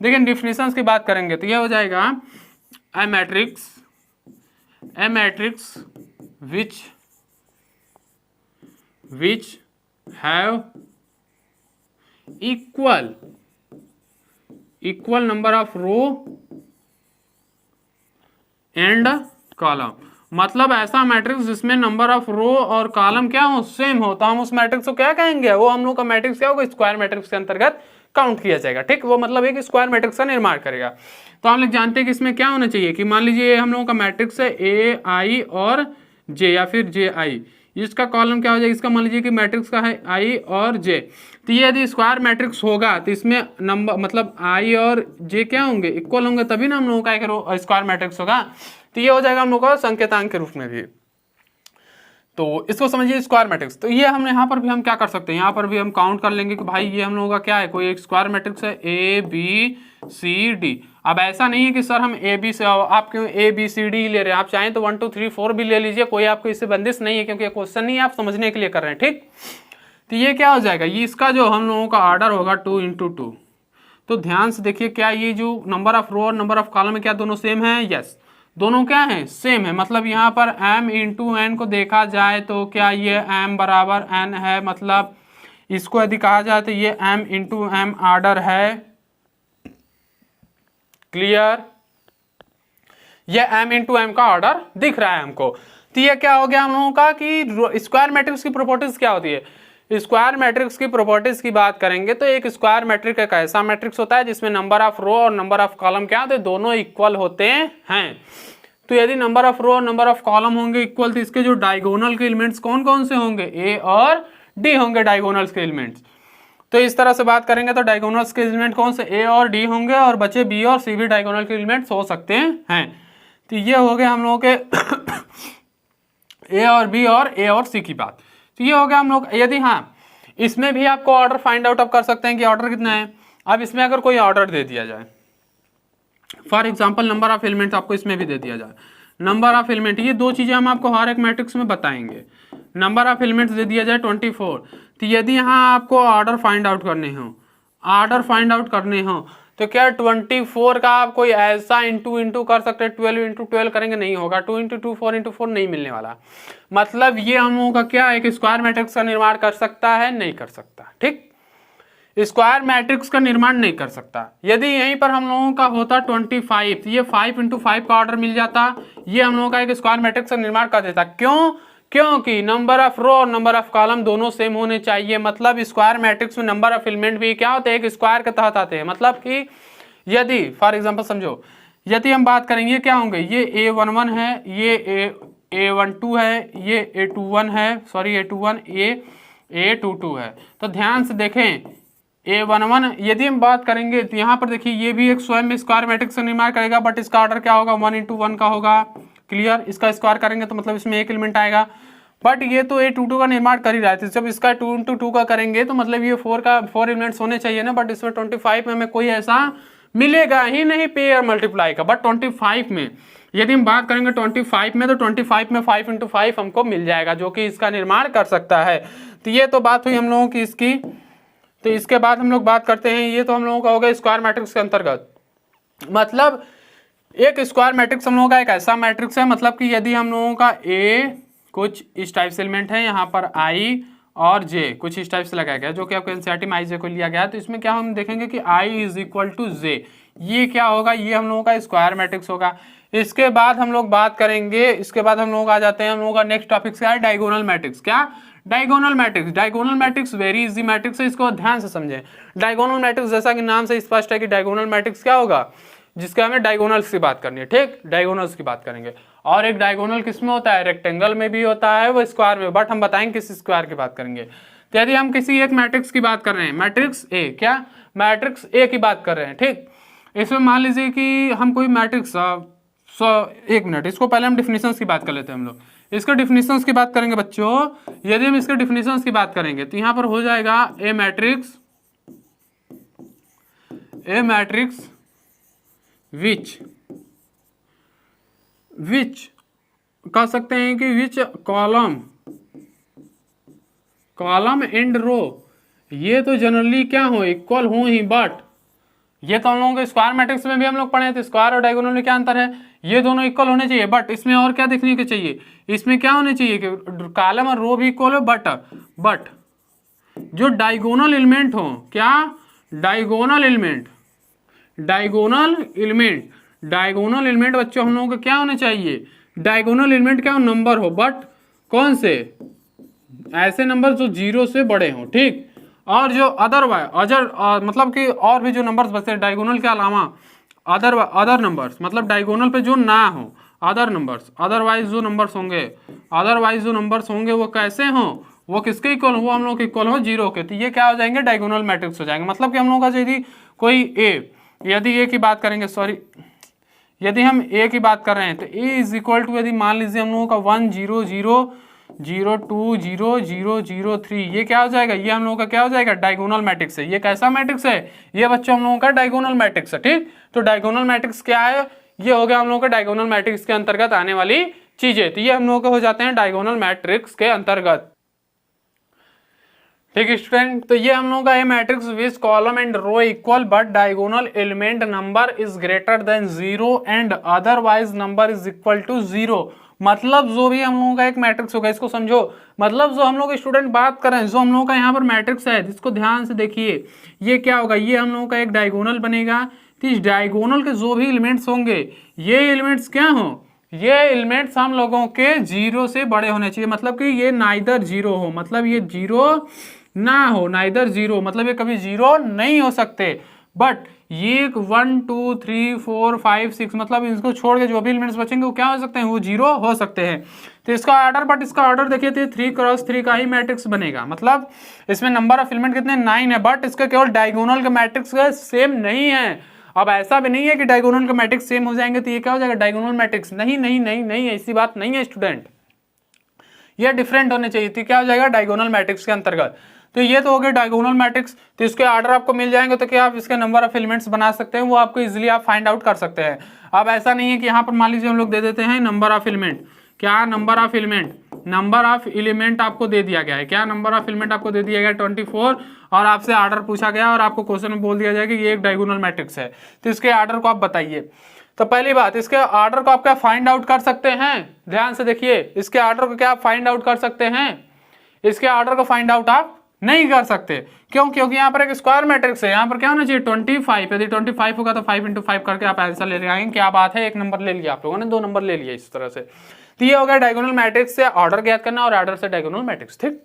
लेकिन डिफिनीशंस की बात करेंगे तो यह हो जाएगा ए matrix which have equal number of row and column, मतलब ऐसा मैट्रिक्स जिसमें नंबर ऑफ रो और कॉलम क्या हो, सेम हो, तो हम उस मैट्रिक्स को क्या कहेंगे, वो हम लोग का मैट्रिक्स क्या होगा, स्क्वायर मैट्रिक्स के अंतर्गत काउंट किया जाएगा। ठीक, वो मतलब एक स्क्वायर मैट्रिक्स का निर्माण करेगा। तो हम लोग जानते हैं कि इसमें क्या होना चाहिए, कि मान लीजिए हम लोगों का मैट्रिक्स है ए आई और जे, या फिर जे आई, इसका कॉलम क्या हो जाएगा, इसका मान लीजिए कि मैट्रिक्स का है आई और जे, तो ये यदि स्क्वायर मैट्रिक्स होगा तो इसमें नंबर मतलब आई और जे क्या होंगे, इक्वल होंगे, तभी ना हम लोगों का एक स्क्वायर मैट्रिक्स होगा। तो ये हो जाएगा हम लोगों का संकेतांक के रूप में भी। तो इसको समझिए स्क्वायर मैट्रिक्स। तो ये हम यहाँ पर भी हम क्या कर सकते हैं, यहाँ पर भी हम काउंट कर लेंगे कि भाई ये हम लोगों का क्या है, कोई एक स्क्वायर मैट्रिक्स है ए बी सी डी। अब ऐसा नहीं है कि सर हम ए बी से, आप क्यों ए बी सी डी ले रहे हैं, आप चाहें तो 1 2 3 4 भी ले लीजिए, कोई आपको इससे बंदिश नहीं है, क्योंकि क्वेश्चन नहीं है, आप समझने के लिए कर रहे हैं। ठीक, तो ये क्या हो जाएगा, ये इसका जो हम लोगों का ऑर्डर होगा 2 × 2। तो ध्यान से देखिए, क्या ये जो नंबर ऑफ रो और नंबर ऑफ कॉलम है क्या दोनों सेम है? यस, दोनों क्या है, सेम है। मतलब यहाँ पर m × n को देखा जाए तो क्या ये m बराबर n है, मतलब इसको यदि कहा जाए तो ये m × m ऑर्डर है। क्लियर? ये m × m का ऑर्डर दिख रहा है हमको। तो ये क्या हो गया हम लोगों का कि स्क्वायर मैट्रिक्स की प्रॉपर्टीज क्या होती है। स्क्वायर मैट्रिक्स की प्रॉपर्टीज की बात करेंगे तो एक स्क्वायर मैट्रिक्स एक ऐसा मैट्रिक्स होता है जिसमें नंबर ऑफ रो और नंबर ऑफ कॉलम क्या होते हैं, दोनों इक्वल होते हैं। तो यदि नंबर ऑफ रो और नंबर ऑफ कॉलम होंगे इक्वल, तो इसके जो डायगोनल के एलिमेंट्स कौन कौन से होंगे, ए और डी होंगे डायगोनल्स के एलिमेंट्स। तो इस तरह से बात करेंगे तो डायगोनल्स के एलिमेंट कौन से, ए और डी होंगे, और बचे बी और सी भी डायगोनल के एलिमेंट्स हो सकते हैं। तो ये हो गए हम लोगों के ए और बी और ए और सी की बात। तो ये हो गया हम लोग। यदि हाँ इसमें भी आपको ऑर्डर फाइंड आउट अब कर सकते हैं कि ऑर्डर कितना है। अब इसमें अगर कोई ऑर्डर दे दिया जाए, for example number of elements आपको इसमें भी दे दिया जाए, नंबर ऑफ एलिमेंट, ये दो चीजें हम आपको हर एक मैट्रिक्स में बताएंगे। नंबर ऑफ एलिमेंट्स दे दिया जाए 24, तो यदि यहाँ आपको ऑर्डर फाइंड आउट करने हो तो क्या 24 का आप कोई ऐसा इंटू कर सकते हैं, 12 × 12 करेंगे, नहीं होगा। 2 × 2 4 × 4 नहीं मिलने वाला। मतलब ये हम लोगों का क्या है कि स्क्वायर मैट्रिक्स का निर्माण कर सकता है, नहीं कर सकता। ठीक, स्क्वायर मैट्रिक्स का निर्माण नहीं कर सकता। यदि यहीं पर हम लोगों का होता 25, ये 5 × 5 का ऑर्डर मिल जाता, ये हम लोगों का एक स्क्वायर मैट्रिक्स का निर्माण कर देता। क्यों? क्योंकि नंबर ऑफ रो और नंबर ऑफ कॉलम दोनों सेम होने चाहिए। मतलब स्क्वायर मैट्रिक्स में नंबर ऑफ एलिमेंट भी क्या होते हैं, एक स्क्वायर के तहत आते हैं। मतलब कि यदि फॉर एग्जांपल समझो, यदि हम बात करेंगे क्या होंगे, ये A11 है, ये A12 है, ये A21 है, सॉरी A21, ये A22 है। तो ध्यान से देखें, A11 यदि हम बात करेंगे तो यहाँ पर देखिए ये भी एक स्वयं में स्क्वायर मैट्रिक्स का निर्माण करेगा, बट इसका ऑर्डर क्या होगा, 1 × 1 का होगा। क्लियर? इसका स्क्वायर करेंगे तो मतलब इसमें एक एलिमेंट आएगा, बट ये तो A22 का निर्माण कर ही रहा है। जब इसका 2 × 2 का करेंगे तो मतलब ये 4 एलिमेंट्स होने चाहिए ना, बट इसमें 25 में हमें कोई ऐसा मिलेगा ही नहीं पेयर मल्टीप्लाई का। बट 25 में यदि हम बात करेंगे 25 में, तो 25 में 5 × 5 हमको मिल जाएगा, जो कि इसका निर्माण कर सकता है। तो ये तो बात हुई हम लोगों की इसकी। तो इसके बाद हम लोग बात करते हैं, ये तो हम लोगों का होगा स्क्वायर मैट्रिक्स के अंतर्गत। मतलब एक स्क्वायर मैट्रिक्स हम लोगों का एक ऐसा मैट्रिक्स है, मतलब कि यदि हम लोगों का ए कुछ इस टाइप से एलिमेंट है, यहाँ पर आई और जे कुछ इस टाइप से लगाया गया, जो कि आपको एनसीईआरटी में आई जे को लिया गया है। तो इसमें क्या हम देखेंगे कि आई इज इक्वल टू जे, ये क्या होगा, ये हम लोगों का स्क्वायर मैट्रिक्स होगा। इसके बाद हम लोग बात करेंगे, इसके बाद हम लोग आ जाते हैं, हम लोगों का नेक्स्ट टॉपिक क्या है, डायगोनल मैट्रिक्स। क्या, diagonal matrix. Diagonal matrix very easy matrix है, इसको ध्यान से समझें। डायगोनल मैट्रिक्स जैसा कि नाम से स्पष्ट है कि डायगोनल मैट्रिक्स क्या होगा, जिसका हमें डायगोनल्स की बात करनी है, ठीक, डायगोनल्स की बात करेंगे। और एक डायगोनल किस में होता है, रेक्टेंगल में भी होता है, वो स्क्वायर में, बट हम बताएंगे किस स्क्वायर की बात करेंगे। तो यदि हम किसी एक मैट्रिक्स की बात कर रहे हैं, मैट्रिक्स ए, क्या मैट्रिक्स ए की बात कर रहे हैं, ठीक, इसमें मान लीजिए कि हम कोई मैट्रिक्स, एक मिनट, इसको पहले हम डिफिनीशंस की बात कर लेते हैं। हम लोग इसके डिफिनीशंस की बात करेंगे बच्चों। यदि हम इसके डिफिनीशंस की बात करेंगे तो यहां पर हो जाएगा ए मैट्रिक्स विच कह सकते हैं कि विच कॉलम एंड रो, ये तो जनरली क्या हो, इक्वल हो ही, बट ये तो हम लोगों के स्क्वायर मैट्रिक्स में भी हम लोग पढ़े थे, स्क्वायर और डायगोनल में क्या अंतर है, ये दोनों इक्वल होने चाहिए, बट इसमें और क्या देखने को चाहिए, इसमें क्या होने चाहिए कि कॉलम और रो भी इक्वल हो, बट जो डायगोनल एलिमेंट हो, क्या, डायगोनल एलिमेंट बच्चों हम लोगों को क्या होने चाहिए, डायगोनल एलिमेंट क्या हो, नंबर हो, बट कौन से, ऐसे नंबर जो 0 से बड़े हो, ठीक। और जो मतलब कि और भी जो नंबर्स बचते हैं डायगोनल के अलावा, अदर नंबर्स, मतलब डायगोनल पे जो ना हो, अदर नंबर्स, अदरवाइज जो नंबर्स होंगे वो कैसे हो, वो किसके इक्वल हो, वो हम लोग के इक्वल हो 0 के। तो ये क्या हो जाएंगे, डायगोनल मैट्रिक्स हो जाएंगे। मतलब कि हम लोगों का यदि कोई यदि ए की बात करेंगे, यदि हम ए की बात कर रहे हैं तो ए इज इक्वल टू, यदि मान लीजिए हम लोगों का 1 0 0 0 2 0 0 0 3, ये क्या हो जाएगा, ये हम लोगों का क्या हो जाएगा, डायगोनल मैट्रिक्स है। ये कैसा मैट्रिक्स है, ये बच्चों हम लोगों का डायगोनल मैट्रिक्स है, ठीक। तो डायगोनल मैट्रिक्स क्या है, ये हो गया हम लोगों का डायगोनल मैट्रिक्स के अंतर्गत आने वाली चीजें। तो ये हम लोगों के हो जाते हैं डायगोनल मैट्रिक्स के अंतर्गत, ठीक है स्टूडेंट। तो ये हम लोगों का ये matrix which column and row equal but diagonal element number is greater then 0 and otherwise number is equal to 0। मतलब जो भी हम लोगों का एक मैट्रिक्स होगा, इसको समझो, मतलब जो हम लोग स्टूडेंट बात कर रहे हैं, जो हम लोगों का यहाँ पर मैट्रिक्स है, जिसको ध्यान से देखिए, ये क्या होगा, ये हम लोगों का एक डायगोनल बनेगा। तो इस डायगोनल के जो भी एलिमेंट्स होंगे, ये एलिमेंट्स क्या हो, ये एलिमेंट्स हम लोगों के 0 से बड़े होने चाहिए। मतलब कि ये नाइदर 0 हो, मतलब ये 0 ना हो, नाइदर 0, मतलब ये कभी 0 नहीं हो सकते। बट ये 1 2 3 4 5 6, मतलब इसको छोड़ के जो भी एलिमेंट्स बचेंगे वो क्या हो सकते हैं, वो 0 हो सकते हैं। तो इसका ऑर्डर, बट इसका ऑर्डर देखिए तो 3x3 का ही मैट्रिक्स बनेगा। मतलब इसमें नंबर ऑफ एलिमेंट कितने, 9 है, बट इसका केवल डायगोनल का मैट्रिक्स सेम नहीं है। अब ऐसा भी नहीं है कि डायगोनल का मैट्रिक्स सेम हो जाएंगे तो ये क्या हो जाएगा, डायगोनल मैट्रिक्स, नहीं नहीं नहीं नहीं, ऐसी बात नहीं है स्टूडेंट, ये डिफरेंट होने चाहिए थी, क्या हो जाएगा, डायगोनल मैट्रिक्स के अंतर्गत। तो ये तो हो गए डायगोनल मैट्रिक्स। तो इसके ऑर्डर आपको मिल जाएंगे तो क्या आप इसके नंबर ऑफ एलिमेंट्स बना सकते हैं, वो आपको इजीली आप फाइंड आउट कर सकते हैं। अब ऐसा नहीं है कि यहाँ पर मान लीजिए हम लोग दे देते हैं नंबर ऑफ एलिमेंट, क्या नंबर ऑफ एलिमेंट आपको दे दिया गया है, क्या नंबर ऑफ एलिमेंट आपको दे दिया गया 24, और आपसे ऑर्डर पूछा गया और आपको क्वेश्चन में बोल दिया जाए कि ये एक डायगोनल मैट्रिक्स है, तो इसके ऑर्डर को आप बताइए। तो पहली बात, इसके ऑर्डर को आप क्या फाइंड आउट कर सकते हैं, ध्यान से देखिए, इसके ऑर्डर को क्या आप फाइंड आउट कर सकते हैं, इसके ऑर्डर को फाइंड आउट आप नहीं कर सकते। क्यों, क्योंकि यहाँ पर एक स्क्वायर मैट्रिक्स है, यहाँ पर क्या होना चाहिए 25, यदि 25 होगा तो 5 × 5 करके आप आंसर ले आएंगे। क्या बात है, एक नंबर ले लिया आप लोगों ने, 2 नंबर ले लिया इस तरह से। तो ये हो गया डायगोनल मैट्रिक्स से ऑर्डर ज्ञात करना और ऑर्डर से डायगोनल मैट्रिक्स, ठीक।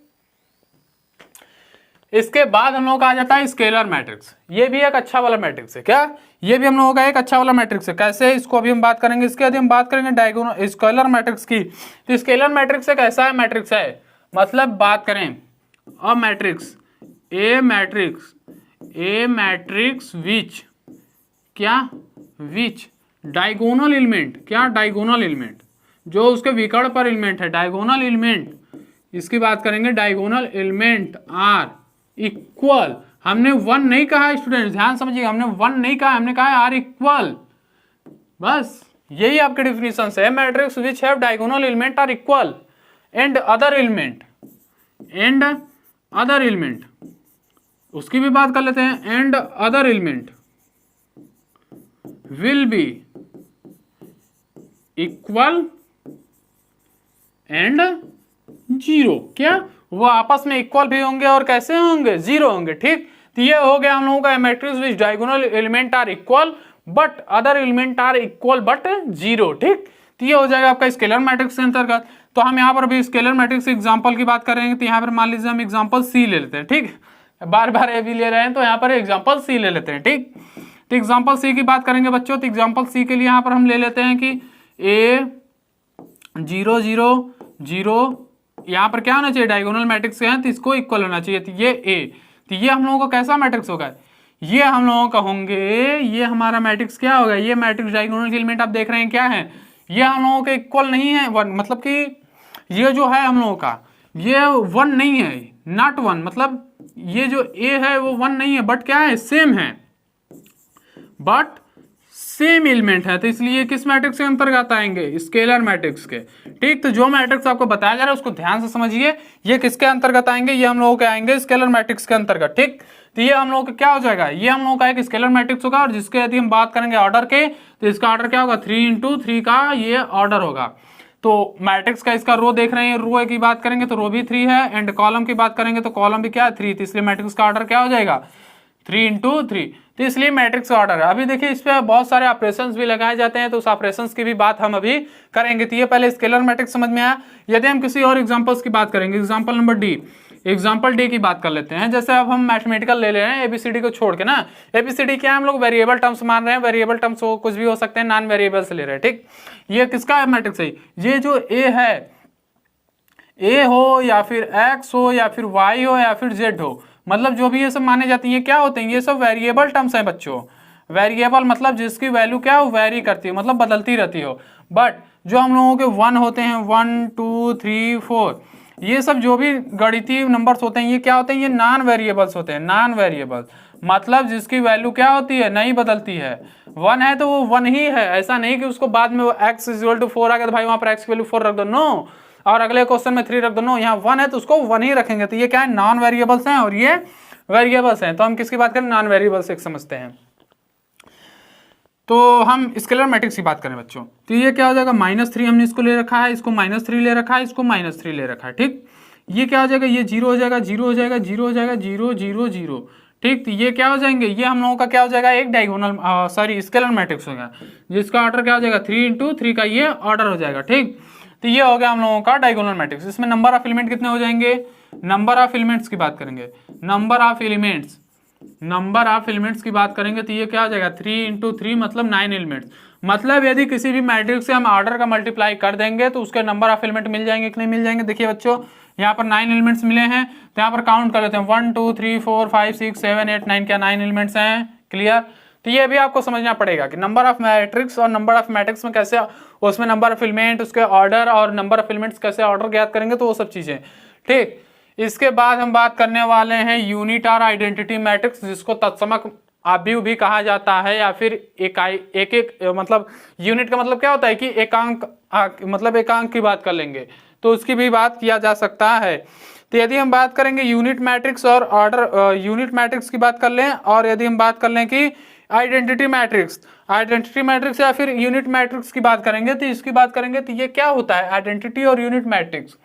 इसके बाद हम लोगों का आ जाता है स्केलर मैट्रिक्स। ये भी एक अच्छा वाला मैट्रिक्स है, क्या, ये भी हम लोगों का एक अच्छा वाला मैट्रिक्स है। कैसे, इसको अभी हम बात करेंगे। इसके बाद हम बात करेंगे डायगोनल स्केलर मैट्रिक्स की। तो स्केलर मैट्रिक्स एक ऐसा मैट्रिक्स है, मतलब बात करें अ मैट्रिक्स विच, क्या, विच डायगोनल एलिमेंट, क्या डायगोनल एलिमेंट, जो उसके विकर्ण पर एलिमेंट है, डायगोनल एलिमेंट, इसकी बात करेंगे, डायगोनल एलिमेंट आर इक्वल, हमने 1 नहीं कहा स्टूडेंट, ध्यान समझिएगा, हमने 1 नहीं कहा, हमने कहा आर इक्वल, बस यही आपके डिफिनीशन है। Matrix which have diagonal element are equal and other element, उसकी भी बात कर लेते हैं, and other element will be equal and zero. क्या वो आपस में इक्वल भी होंगे और कैसे होंगे, जीरो होंगे। ठीक, तो ये हो गया हम लोगों का matrix which diagonal element are equal but other element are equal but zero. ठीक, तो ये हो जाएगा आपका स्केलर मैट्रिक्स के अंतर्गत। तो हम यहाँ पर भी स्केलर मैट्रिक्स एग्जांपल की बात करेंगे, तो यहाँ पर मान लीजिए हम एग्जांपल सी ले लेते हैं। ठीक, बार बार ए भी ले रहे हैं तो यहाँ पर एग्जांपल सी ले लेते हैं। ठीक, तो एग्जांपल सी की बात करेंगे बच्चों, तो एग्जांपल सी के लिए यहाँ पर हम ले लेते हैं कि ए 0 0 0, यहाँ पर क्या होना चाहिए, डायगोनल मैट्रिक्स है तो इसको इक्वल होना चाहिए। तो ये ए, तो ये हम लोगों का कैसा मैट्रिक्स होगा, ये हम लोगों का होंगे, ये हमारा मैट्रिक्स क्या होगा, ये मैट्रिक्स डायगोनल एलिमेंट आप देख रहे हैं क्या है, ये हम लोगों के इक्वल नहीं है वन, मतलब कि ये जो है हम लोगों का ये वन नहीं है, नॉट वन, मतलब ये जो ए है वो वन नहीं है बट क्या है, सेम है, बट सेम एलिमेंट है। तो इसलिए किस मैट्रिक्स के अंतर्गत आएंगे, स्केलर मैट्रिक्स के। ठीक, तो जो मैट्रिक्स आपको बताया जा रहा है उसको ध्यान से समझिए, ये किसके अंतर्गत आएंगे, ये हम लोगों के आएंगे स्केलर मैट्रिक्स के अंतर्गत। ठीक, तो ये हम लोगों का क्या हो जाएगा, ये हम लोगों का एक स्केलर मैट्रिक्स होगा और जिसके यदि हम बात करेंगे ऑर्डर के, तो इसका ऑर्डर क्या होगा, 3×3 का ये ऑर्डर होगा। तो मैट्रिक्स का इसका रो देख रहे हैं, रो की बात करेंगे तो रो भी 3 है, एंड कॉलम की बात करेंगे तो कॉलम भी क्या है, 3, तो इसलिए मैट्रिक्स का ऑर्डर क्या हो जाएगा, 3×3। तो इसलिए मैट्रिक्स ऑर्डर है। अभी देखिए इस पे बहुत सारे ऑपरेशंस भी लगाए जाते हैं, तो उस ऑपरेशंस की भी बात हम अभी करेंगे। तो ये पहले स्केलर मैट्रिक्स समझ में आया। यदि हम किसी और एग्जांपल्स की बात करेंगे, example number D, example D की बात कर लेते हैं। जैसे अब हम मैथमेटिकल ले रहे हैं, एबीसीडी को छोड़ के ना, एबीसीडी क्या हम लोग वेरिएबल टर्म्स मान रहे हैं, वेरिएबल टर्म्स कुछ भी हो सकते हैं, नॉन वेरिएबल्स ले रहे हैं। ठीक, ये किसका मैट्रिक्स है, ये जो ए है, ए हो या फिर एक्स हो या फिर वाई हो या फिर जेड हो, मतलब जो भी ये सब माने जाती है क्या होते हैं, ये सब वेरिएबल टर्म्स हैं बच्चों। वेरिएबल मतलब जिसकी वैल्यू क्या हो, वेरी करती है, मतलब बदलती रहती हो। बट जो हम लोगों के 1 होते हैं, 1 2 3 4, ये सब जो भी गणितीय नंबर्स होते हैं ये क्या होते हैं, ये नॉन वेरिएबल्स होते हैं। नॉन वेरिएबल मतलब जिसकी वैल्यू क्या होती है, नहीं बदलती है। 1 है तो वो 1 ही है, ऐसा नहीं कि उसको बाद में x = 4 आ गया तो भाई वहां पर x की वैल्यू 4 रख दो, नो, और अगले क्वेश्चन में 3 रख दो, नो, यहाँ 1 है तो उसको 1 ही रखेंगे। तो ये क्या है, नॉन वेरिएबल्स हैं और ये वेरिएबल्स हैं। तो हम किसकी बात करें, नॉन वेरिएबल्स एक समझते हैं। तो हम स्केलर मैट्रिक्स की बात करें बच्चों, तो ये क्या हो जाएगा, -3 हमने इसको ले रखा है, इसको -3 ले रखा है, इसको -3 ले रखा है। ठीक, ये क्या हो जाएगा, ये 0 हो जाएगा, 0 हो जाएगा, 0 हो जाएगा, 0 0 0। ठीक, तो ये क्या हो जाएंगे, ये हम लोगों का क्या हो जाएगा, एक डायगोनल स्केलर मैट्रिक्स हो गया, जिसका ऑर्डर क्या हो जाएगा, 3×3 का ये ऑर्डर हो जाएगा। ठीक, तो ये हो गया हम लोगों का डायगोनल मैट्रिक्स। इसमें नंबर ऑफ एलिमेंट कितने हो जाएंगे, नंबर ऑफ एलिमेंट्स की बात करेंगे, नंबर ऑफ एलिमेंट्स की बात करेंगे तो ये क्या हो जाएगा, 3×3 मतलब 9 एलिमेंट्स। मतलब यदि किसी भी मैट्रिक्स से हम ऑर्डर का मल्टीप्लाई कर देंगे तो उसके नंबर ऑफ एलिमेंट मिल जाएंगे कि नहीं मिल जाएंगे। देखिए बच्चों यहाँ पर 9 एलिमेंट्स मिले हैं, तो यहाँ पर काउंट कर लेते हैं, 1 2 3 4 5 6 7 8 9, क्या 9 एलिमेंट्स हैं, क्लियर। तो ये भी आपको समझना पड़ेगा कि नंबर ऑफ मैट्रिक्स और नंबर ऑफ मैट्रिक्स में कैसे, उसमें नंबर ऑफ एलिमेंट, उसके ऑर्डर और नंबर ऑफ एलिमेंट्स कैसे ऑर्डर ज्ञात करेंगे, तो वो सब चीजें। ठीक, इसके बाद हम बात करने वाले हैं यूनिट और आइडेंटिटी मैट्रिक्स, जिसको तत्समक आव्यूह भी कहा जाता है, या फिर एक मतलब यूनिट का मतलब क्या होता है कि एकांक, मतलब एकांक की बात कर लेंगे तो उसकी भी बात किया जा सकता है। तो यदि हम बात करेंगे यूनिट मैट्रिक्स और ऑर्डर यूनिट मैट्रिक्स की बात कर लें, और यदि हम बात कर लें कि आइडेंटिटी मैट्रिक्स या फिर यूनिट मैट्रिक्स की बात करेंगे, तो इसकी बात करेंगे तो ये क्या होता है, आइडेंटिटी और यूनिट मैट्रिक्स।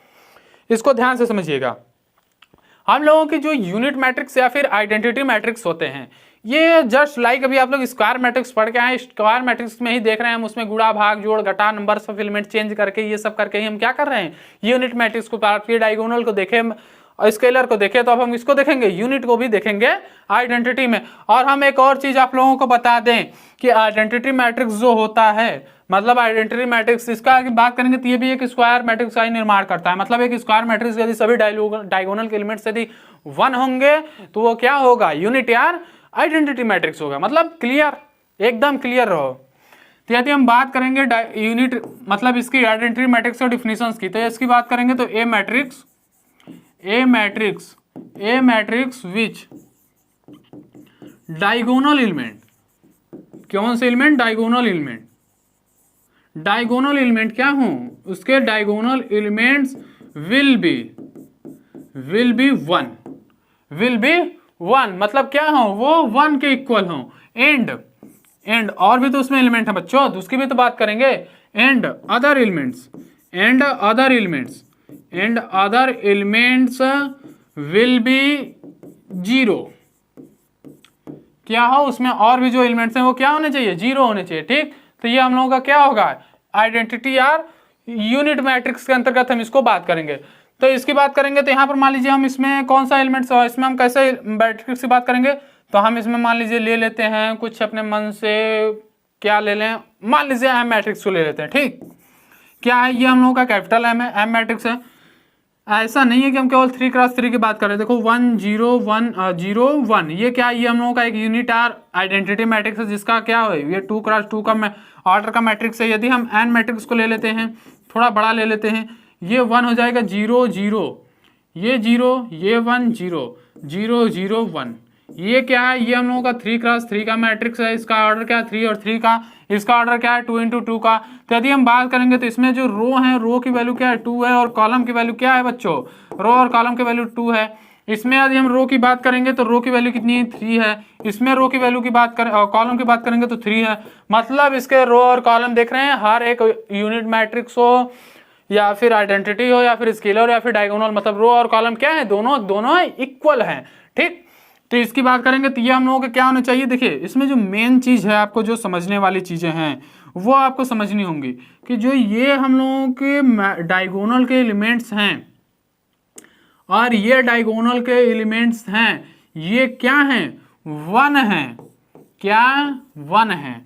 इसको ध्यान से समझिएगा। हम लोगों की जो यूनिट मैट्रिक्स या फिर आइडेंटिटी मैट्रिक्स होते हैं, ये जस्ट लाइक अभी आप लोग स्क्वायर मैट्रिक्स पढ़ के आए, स्क्वायर मैट्रिक्स में ही देख रहे हैं हम, उसमें गुणा भाग जोड़ घटा नंबर ऑफ एलिमेंट चेंज करके ये सब करके ही हम क्या कर रहे हैं, यूनिट मैट्रिक्स को प्राप्त किए। डायगोनल को देखे, स्केलर को देखे, तो अब हम इसको देखेंगे, यूनिट को भी देखेंगे आइडेंटिटी में। और हम एक और चीज आप लोगों को बता दें कि आइडेंटिटी मैट्रिक्स जो होता है, मतलब आइडेंटिटी मैट्रिक्स, इसका बात करेंगे तो ये भी एक स्क्वायर मैट्रिक्स का ही निर्माण करता है। मतलब एक स्क्वायर मैट्रिक्स यदि सभी डायगोनल के एलिमेंट्स यदि 1 होंगे तो वो क्या होगा, यूनिट यार आइडेंटिटी मैट्रिक्स होगा। मतलब क्लियर, एकदम क्लियर रहो। तो यदि हम बात करेंगे यूनिट मतलब इसकी आइडेंटिटी मैट्रिक्स और डिफिनेशंस की, तो इसकी बात करेंगे तो ए मैट्रिक्स विच डायगोनल एलिमेंट, कौन से एलिमेंट, डायगोनल एलिमेंट क्या हो, उसके diagonal elements will be one, मतलब क्या हो, वो 1 के इक्वल हो। एंड और भी तो उसमें एलिमेंट है बच्चों, तो उसकी भी तो बात करेंगे। And other elements and other elements will be zero. क्या हो, उसमें और भी जो एलिमेंट्स हैं वो क्या होने चाहिए, जीरो होने चाहिए। ठीक, तो ये हम लोगों का क्या होगा, आइडेंटिटी आर यूनिट मैट्रिक्स के अंतर्गत हम इसको बात करेंगे। तो इसकी बात करेंगे तो यहाँ पर मान लीजिए हम इसमें कौन सा एलिमेंट्स, इसमें हम कैसे मैट्रिक्स की बात करेंगे, तो हम इसमें मान लीजिए ले लेते हैं कुछ अपने मन से, क्या ले लें, मान लीजिए एम मैट्रिक्स को ले लेते हैं। ठीक, क्या है ये, हम लोगों का कैपिटल एम है, एम मैट्रिक्स है। ऐसा नहीं है कि हम केवल 3x3 की बात कर रहे हैं। देखो 1 0 1 0 1, ये क्या है, ये हम लोगों का एक यूनिटार आइडेंटिटी मैट्रिक्स है, जिसका क्या है, ये 2x2 का ऑर्डर का मैट्रिक्स है। यदि हम एन मैट्रिक्स को ले लेते हैं, थोड़ा बड़ा ले लेते हैं, ये 1 हो जाएगा 0 0, ये 0, ये 1 0 0 0 1। ये क्या है, ये हम लोगों का 3x3 का मैट्रिक्स है। इसका ऑर्डर क्या है, 3 और 3 का। इसका ऑर्डर क्या है, 2 × 2 का। तो यदि हम बात करेंगे तो इसमें जो रो है, रो की वैल्यू क्या है, 2 है, और कॉलम की वैल्यू क्या है बच्चों, रो और कॉलम की वैल्यू 2 है। इसमें यदि हम रो की बात करेंगे तो रो की वैल्यू कितनी है, 3 है। इसमें रो की वैल्यू की बात करें और कॉलम की बात करेंगे तो 3 है। मतलब इसके रो और कॉलम देख रहे हैं, हर एक यूनिट मैट्रिक्स हो या फिर आइडेंटिटी हो या फिर स्केलर या फिर डायगोनल, मतलब रो और कॉलम क्या है, दोनों इक्वल हैं। ठीक, तो इसकी बात करेंगे तो ये हम लोगों को क्या होना चाहिए, देखिए इसमें जो मेन चीज़ है, आपको जो समझने वाली चीज़ें हैं वो आपको समझनी होंगी कि जो ये हम लोगों के डायगोनल के एलिमेंट्स हैं और ये डायगोनल के एलिमेंट्स हैं, ये क्या हैं, 1 हैं। क्या 1 है,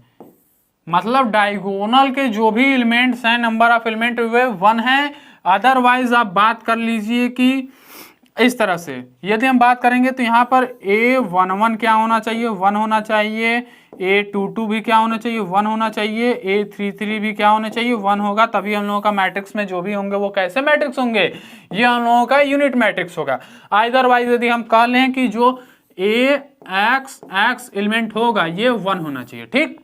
मतलब डायगोनल के जो भी एलिमेंट्स हैं, नंबर ऑफ एलिमेंट वे 1 है। अदरवाइज आप बात कर लीजिए कि इस तरह से यदि हम बात करेंगे तो यहाँ पर A11 क्या होना चाहिए, 1 होना चाहिए। A22 भी क्या होना चाहिए, 1 होना चाहिए। A33 भी क्या होना चाहिए, 1 होगा। तभी हम लोगों का मैट्रिक्स में जो भी होंगे वो कैसे मैट्रिक्स होंगे, ये हम लोगों का यूनिट मैट्रिक्स होगा। अदरवाइज यदि हम कह लें कि जो AX एलिमेंट होगा ये 1 होना चाहिए। ठीक,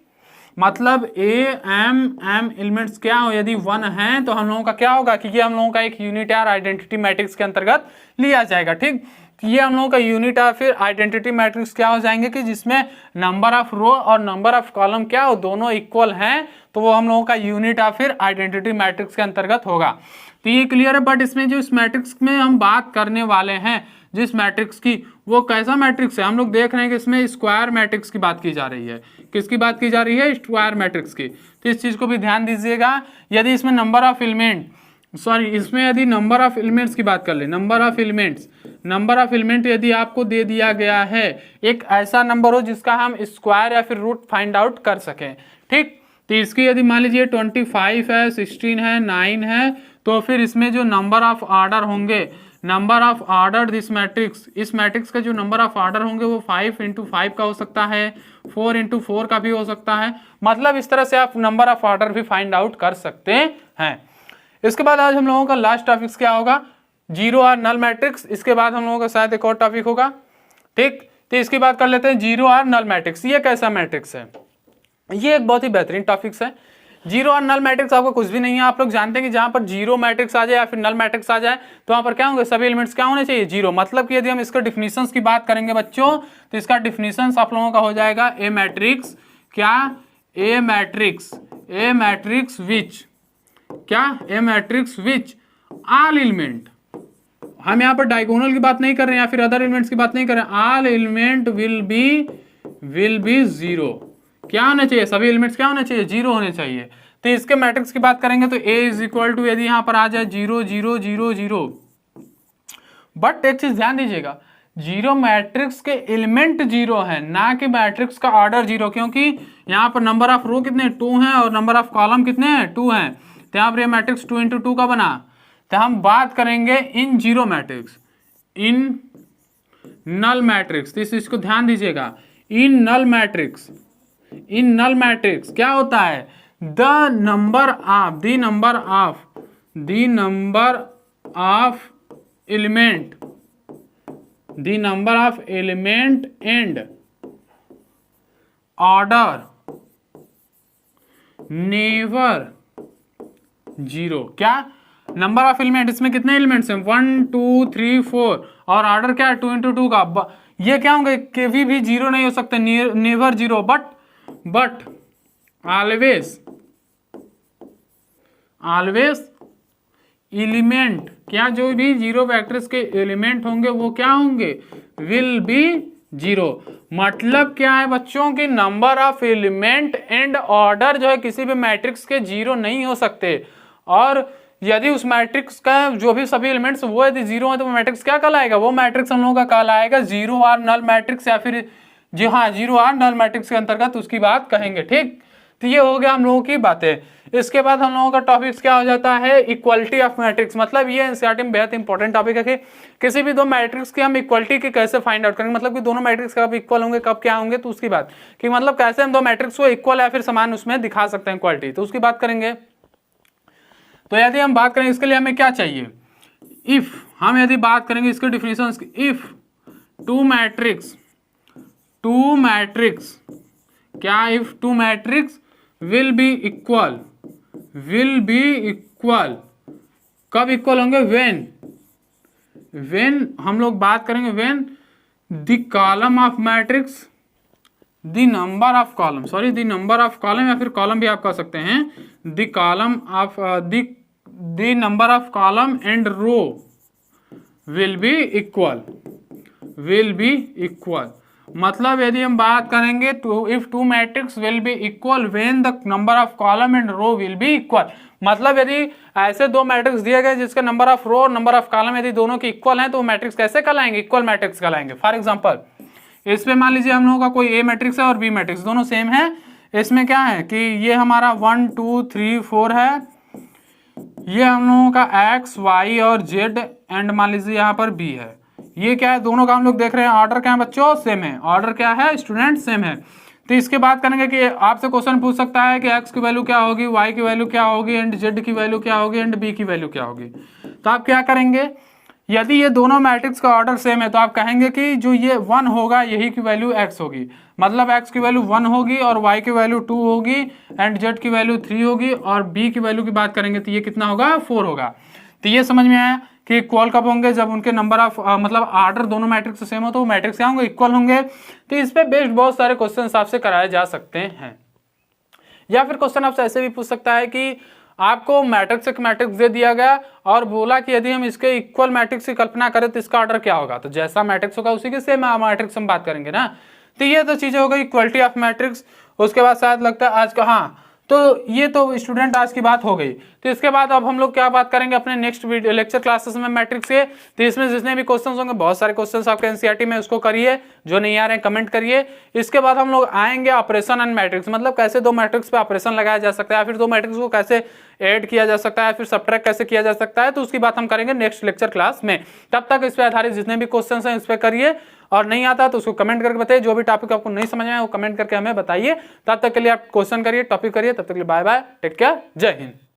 मतलब एम एलिमेंट्स क्या हो, यदि 1 है तो हम लोगों का क्या होगा कि ये हम लोगों का एक यूनिटार आइडेंटिटी मैट्रिक्स के अंतर्गत लिया जाएगा। ठीक, ये हम लोगों का यूनिटार फिर आइडेंटिटी मैट्रिक्स क्या हो जाएंगे कि जिसमें नंबर ऑफ रो और नंबर ऑफ कॉलम क्या हो, दोनों इक्वल हैं, तो वो हम लोगों का यूनिटार फिर आइडेंटिटी मैट्रिक्स के अंतर्गत होगा। तो ये क्लियर है। बट इसमें जो इस मैट्रिक्स में हम बात करने वाले हैं जिस मैट्रिक्स की, वो कैसा मैट्रिक्स है, हम लोग देख रहे हैं कि इसमें स्क्वायर मैट्रिक्स की बात की जा रही है। किसकी बात की जा रही है, स्क्वायर मैट्रिक्स की। तो इस चीज को भी ध्यान दीजिएगा। यदि इसमें नंबर ऑफ एलिमेंट, इसमें यदि नंबर ऑफ एलिमेंट्स की बात कर ले, नंबर ऑफ एलिमेंट यदि आपको दे दिया गया है, एक ऐसा नंबर हो जिसका हम स्क्वायर या फिर रूट फाइंड आउट कर सकें। ठीक, तो इसकी यदि मान लीजिए 25 है, 16 है, 9 है, तो फिर इसमें जो नंबर ऑफ ऑर्डर होंगे, number of order this matrix, इस मैट्रिक्स का जो नंबर ऑफ ऑर्डर होंगे वो 5 × 5 का हो सकता है, 4 × 4 का भी हो सकता है। मतलब इस तरह से आप नंबर ऑफ ऑर्डर भी फाइंड आउट कर सकते हैं। इसके बाद आज हम लोगों का लास्ट टॉपिक्स क्या होगा, जीरो आर नल मैट्रिक्स। इसके बाद हम लोगों का शायद एक और टॉपिक होगा। ठीक, तो इसकी बात कर लेते हैं, जीरो आर नल मैट्रिक्स। ये कैसा मैट्रिक्स है, ये एक बहुत ही बेहतरीन टॉपिक्स है। जीरो और नल मैट्रिक्स आपको कुछ भी नहीं है। आप लोग जानते हैं कि जहां पर जीरो मैट्रिक्स आ जाए या फिर नल मैट्रिक्स आ जाए तो वहां पर क्या होंगे, सभी एलिमेंट्स क्या होने चाहिए, जीरो। मतलब कि यदि हम इसका डिफिनीशंस की बात करेंगे बच्चों, तो इसका डिफिनीशंस आप लोगों का हो जाएगा ए मैट्रिक्स, क्या, ए मैट्रिक्स विच, क्या, a matrix which all element, हम यहाँ पर डायगोनल की बात नहीं कर रहे हैं या फिर अदर एलिमेंट्स की बात नहीं कर रहे हैं, all element will B zero. क्या होना चाहिए, सभी एलिमेंट्स क्या होना चाहिए, जीरो होने चाहिए। तो इसके मैट्रिक्स की बात करेंगे तो A = यदि यहां पर आ जाए 0 0 0 0, बट एक चीज ध्यान दीजिएगा, जीरो मैट्रिक्स के एलिमेंट जीरो है, ना कि मैट्रिक्स का ऑर्डर जीरो, क्योंकि यहाँ पर नंबर ऑफ रो कितने 2 हैं और नंबर ऑफ कॉलम कितने हैं 2 हैं। तो यहाँ पर ये मैट्रिक्स 2 × 2 का बना। तो हम बात करेंगे इन जीरो मैट्रिक्स, इन नल मैट्रिक्स। तो इस चीज को ध्यान दीजिएगा, इन नल मैट्रिक्स क्या होता है, the number of element and order never zero. क्या, नंबर ऑफ एलिमेंट, इसमें कितने एलिमेंट्स हैं, 1 2 3 4, और ऑर्डर क्या है 2 × 2 का। ये क्या होंगे, कभी भी जीरो नहीं हो सकते, never zero, but always element, क्या जो भी जीरो वेक्टर्स के एलिमेंट होंगे वो क्या होंगे, विल बी जीरो। मतलब क्या है बच्चों की number of element and order जो है किसी भी मैट्रिक्स के जीरो नहीं हो सकते, और यदि उस मैट्रिक्स का जो भी सभी एलिमेंट्स वो यदि जीरो है तो वो मैट्रिक्स क्या कहलाएगा, वो मैट्रिक्स हम लोगों का कहलाएगा जीरो आर नल मैट्रिक्स, या फिर जी हाँ जीरो आर नल मैट्रिक्स के अंतर्गत उसकी बात कहेंगे। ठीक, तो ये हो गया हम लोगों की बातें। इसके बाद हम लोगों का टॉपिक्स क्या हो जाता है, इक्वलिटी ऑफ मैट्रिक्स। मतलब ये एनसीईआरटी में बेहद इंपॉर्टेंट टॉपिक है कि किसी भी दो मैट्रिक्स की हम इक्वलिटी की कैसे फाइंड आउट करेंगे, मतलब कि दोनों मैट्रिक्स कब इक्वल होंगे कब क्या होंगे, तो उसकी बात कि मतलब कैसे हम दो मैट्रिक्स को इक्वल या फिर समान उसमें दिखा सकते हैं इक्वलिटी, तो उसकी बात करेंगे। तो यदि हम बात करें इसके लिए हमें क्या चाहिए, इफ हम यदि बात करेंगे इसके डिफिनेशन, इफ टू मैट्रिक्स क्या, if two matrix will be equal कब इक्वल होंगे, व्हेन हम लोग बात करेंगे when the column of matrix, the number of column या फिर कॉलम भी आप कह सकते हैं, the column of the number of column and row will be equal. मतलब यदि हम बात करेंगे if two matrix will be equal when the number of column and row will be equal. मतलब यदि ऐसे दो मैट्रिक्स दिए गए जिसके नंबर ऑफ रो और नंबर ऑफ कॉलम यदि दोनों की इक्वल हैं तो वो मैट्रिक्स कैसे कहलाएंगे, इक्वल मैट्रिक्स कहलाएंगे। फॉर एग्जांपल इसमें मान लीजिए हम लोगों का कोई ए मैट्रिक्स है और बी मैट्रिक्स दोनों सेम है। इसमें क्या है कि ये हमारा 1 2 3 4 है, ये हम लोगों का एक्स वाई और जेड एंड मान लीजिए यहाँ पर बी है। ये क्या है, दोनों का हम लोग देख रहे हैं ऑर्डर क्या है बच्चों, सेम है। ऑर्डर क्या है स्टूडेंट, सेम है। तो इसके बात करेंगे कि आपसे क्वेश्चन पूछ सकता है कि एक्स की वैल्यू क्या होगी, वाई की वैल्यू क्या होगी एंड जेड की वैल्यू क्या होगी एंड बी की वैल्यू क्या होगी। तो आप क्या करेंगे, यदि ये दोनों मैट्रिक्स का ऑर्डर सेम है तो आप कहेंगे कि जो ये 1 होगा यही की वैल्यू x होगी। मतलब x की वैल्यू 1 होगी और y की वैल्यू 2 होगी एंड z की वैल्यू 3 होगी, और b की वैल्यू की बात करेंगे तो ये कितना होगा, 4 होगा। तो ये समझ में आया कि इक्वल कब होंगे, जब उनके नंबर ऑफ मतलब ऑर्डर दोनों मैट्रिक्स सेम हो तो मैट्रिक्स क्या होंगे, इक्वल होंगे। तो इस पे बेस्ड बहुत सारे क्वेश्चन आपसे कराए जा सकते हैं। या फिर क्वेश्चन आपसे ऐसे भी पूछ सकता है कि आपको मैट्रिक्स एक मैट्रिक्स दे दिया गया और बोला कि यदि हम इसके इक्वल मैट्रिक्स की कल्पना करें तो इसका ऑर्डर क्या होगा, तो जैसा मैट्रिक्स होगा उसी के सेम मैट्रिक्स हम बात करेंगे ना। तो ये तो चीजें हो गई इक्वलिटी ऑफ मैट्रिक्स। उसके बाद शायद लगता है आज का, हाँ तो ये तो स्टूडेंट आज की बात हो गई। तो इसके बाद अब हम लोग क्या बात करेंगे अपने नेक्स्ट लेक्चर क्लासेस में मैट्रिक्स के। तो इसमें जितने भी क्वेश्चंस होंगे, बहुत सारे क्वेश्चंस आपके एनसीईआरटी में, उसको करिए, जो नहीं आ रहे हैं कमेंट करिए। इसके बाद हम लोग आएंगे ऑपरेशन एंड मैट्रिक्स, मतलब कैसे दो मैट्रिक्स पे ऑपरेशन लगाया जा सकता है, या फिर दो मैट्रिक्स को कैसे ऐड किया जा सकता है, फिर सबट्रैक्ट कैसे किया जा सकता है, तो उसकी बात हम करेंगे नेक्स्ट लेक्चर क्लास में। तब तक इस पे आधारित जितने भी क्वेश्चंस हैं इस पे करिए, और नहीं आता तो उसको कमेंट करके बताइए। जो भी टॉपिक आपको नहीं समझ में आया वो कमेंट करके हमें बताइए। तब तक के लिए आप क्वेश्चन करिए, टॉपिक करिए। तब तक के लिए बाय बाय, टेक केयर, जय हिंद।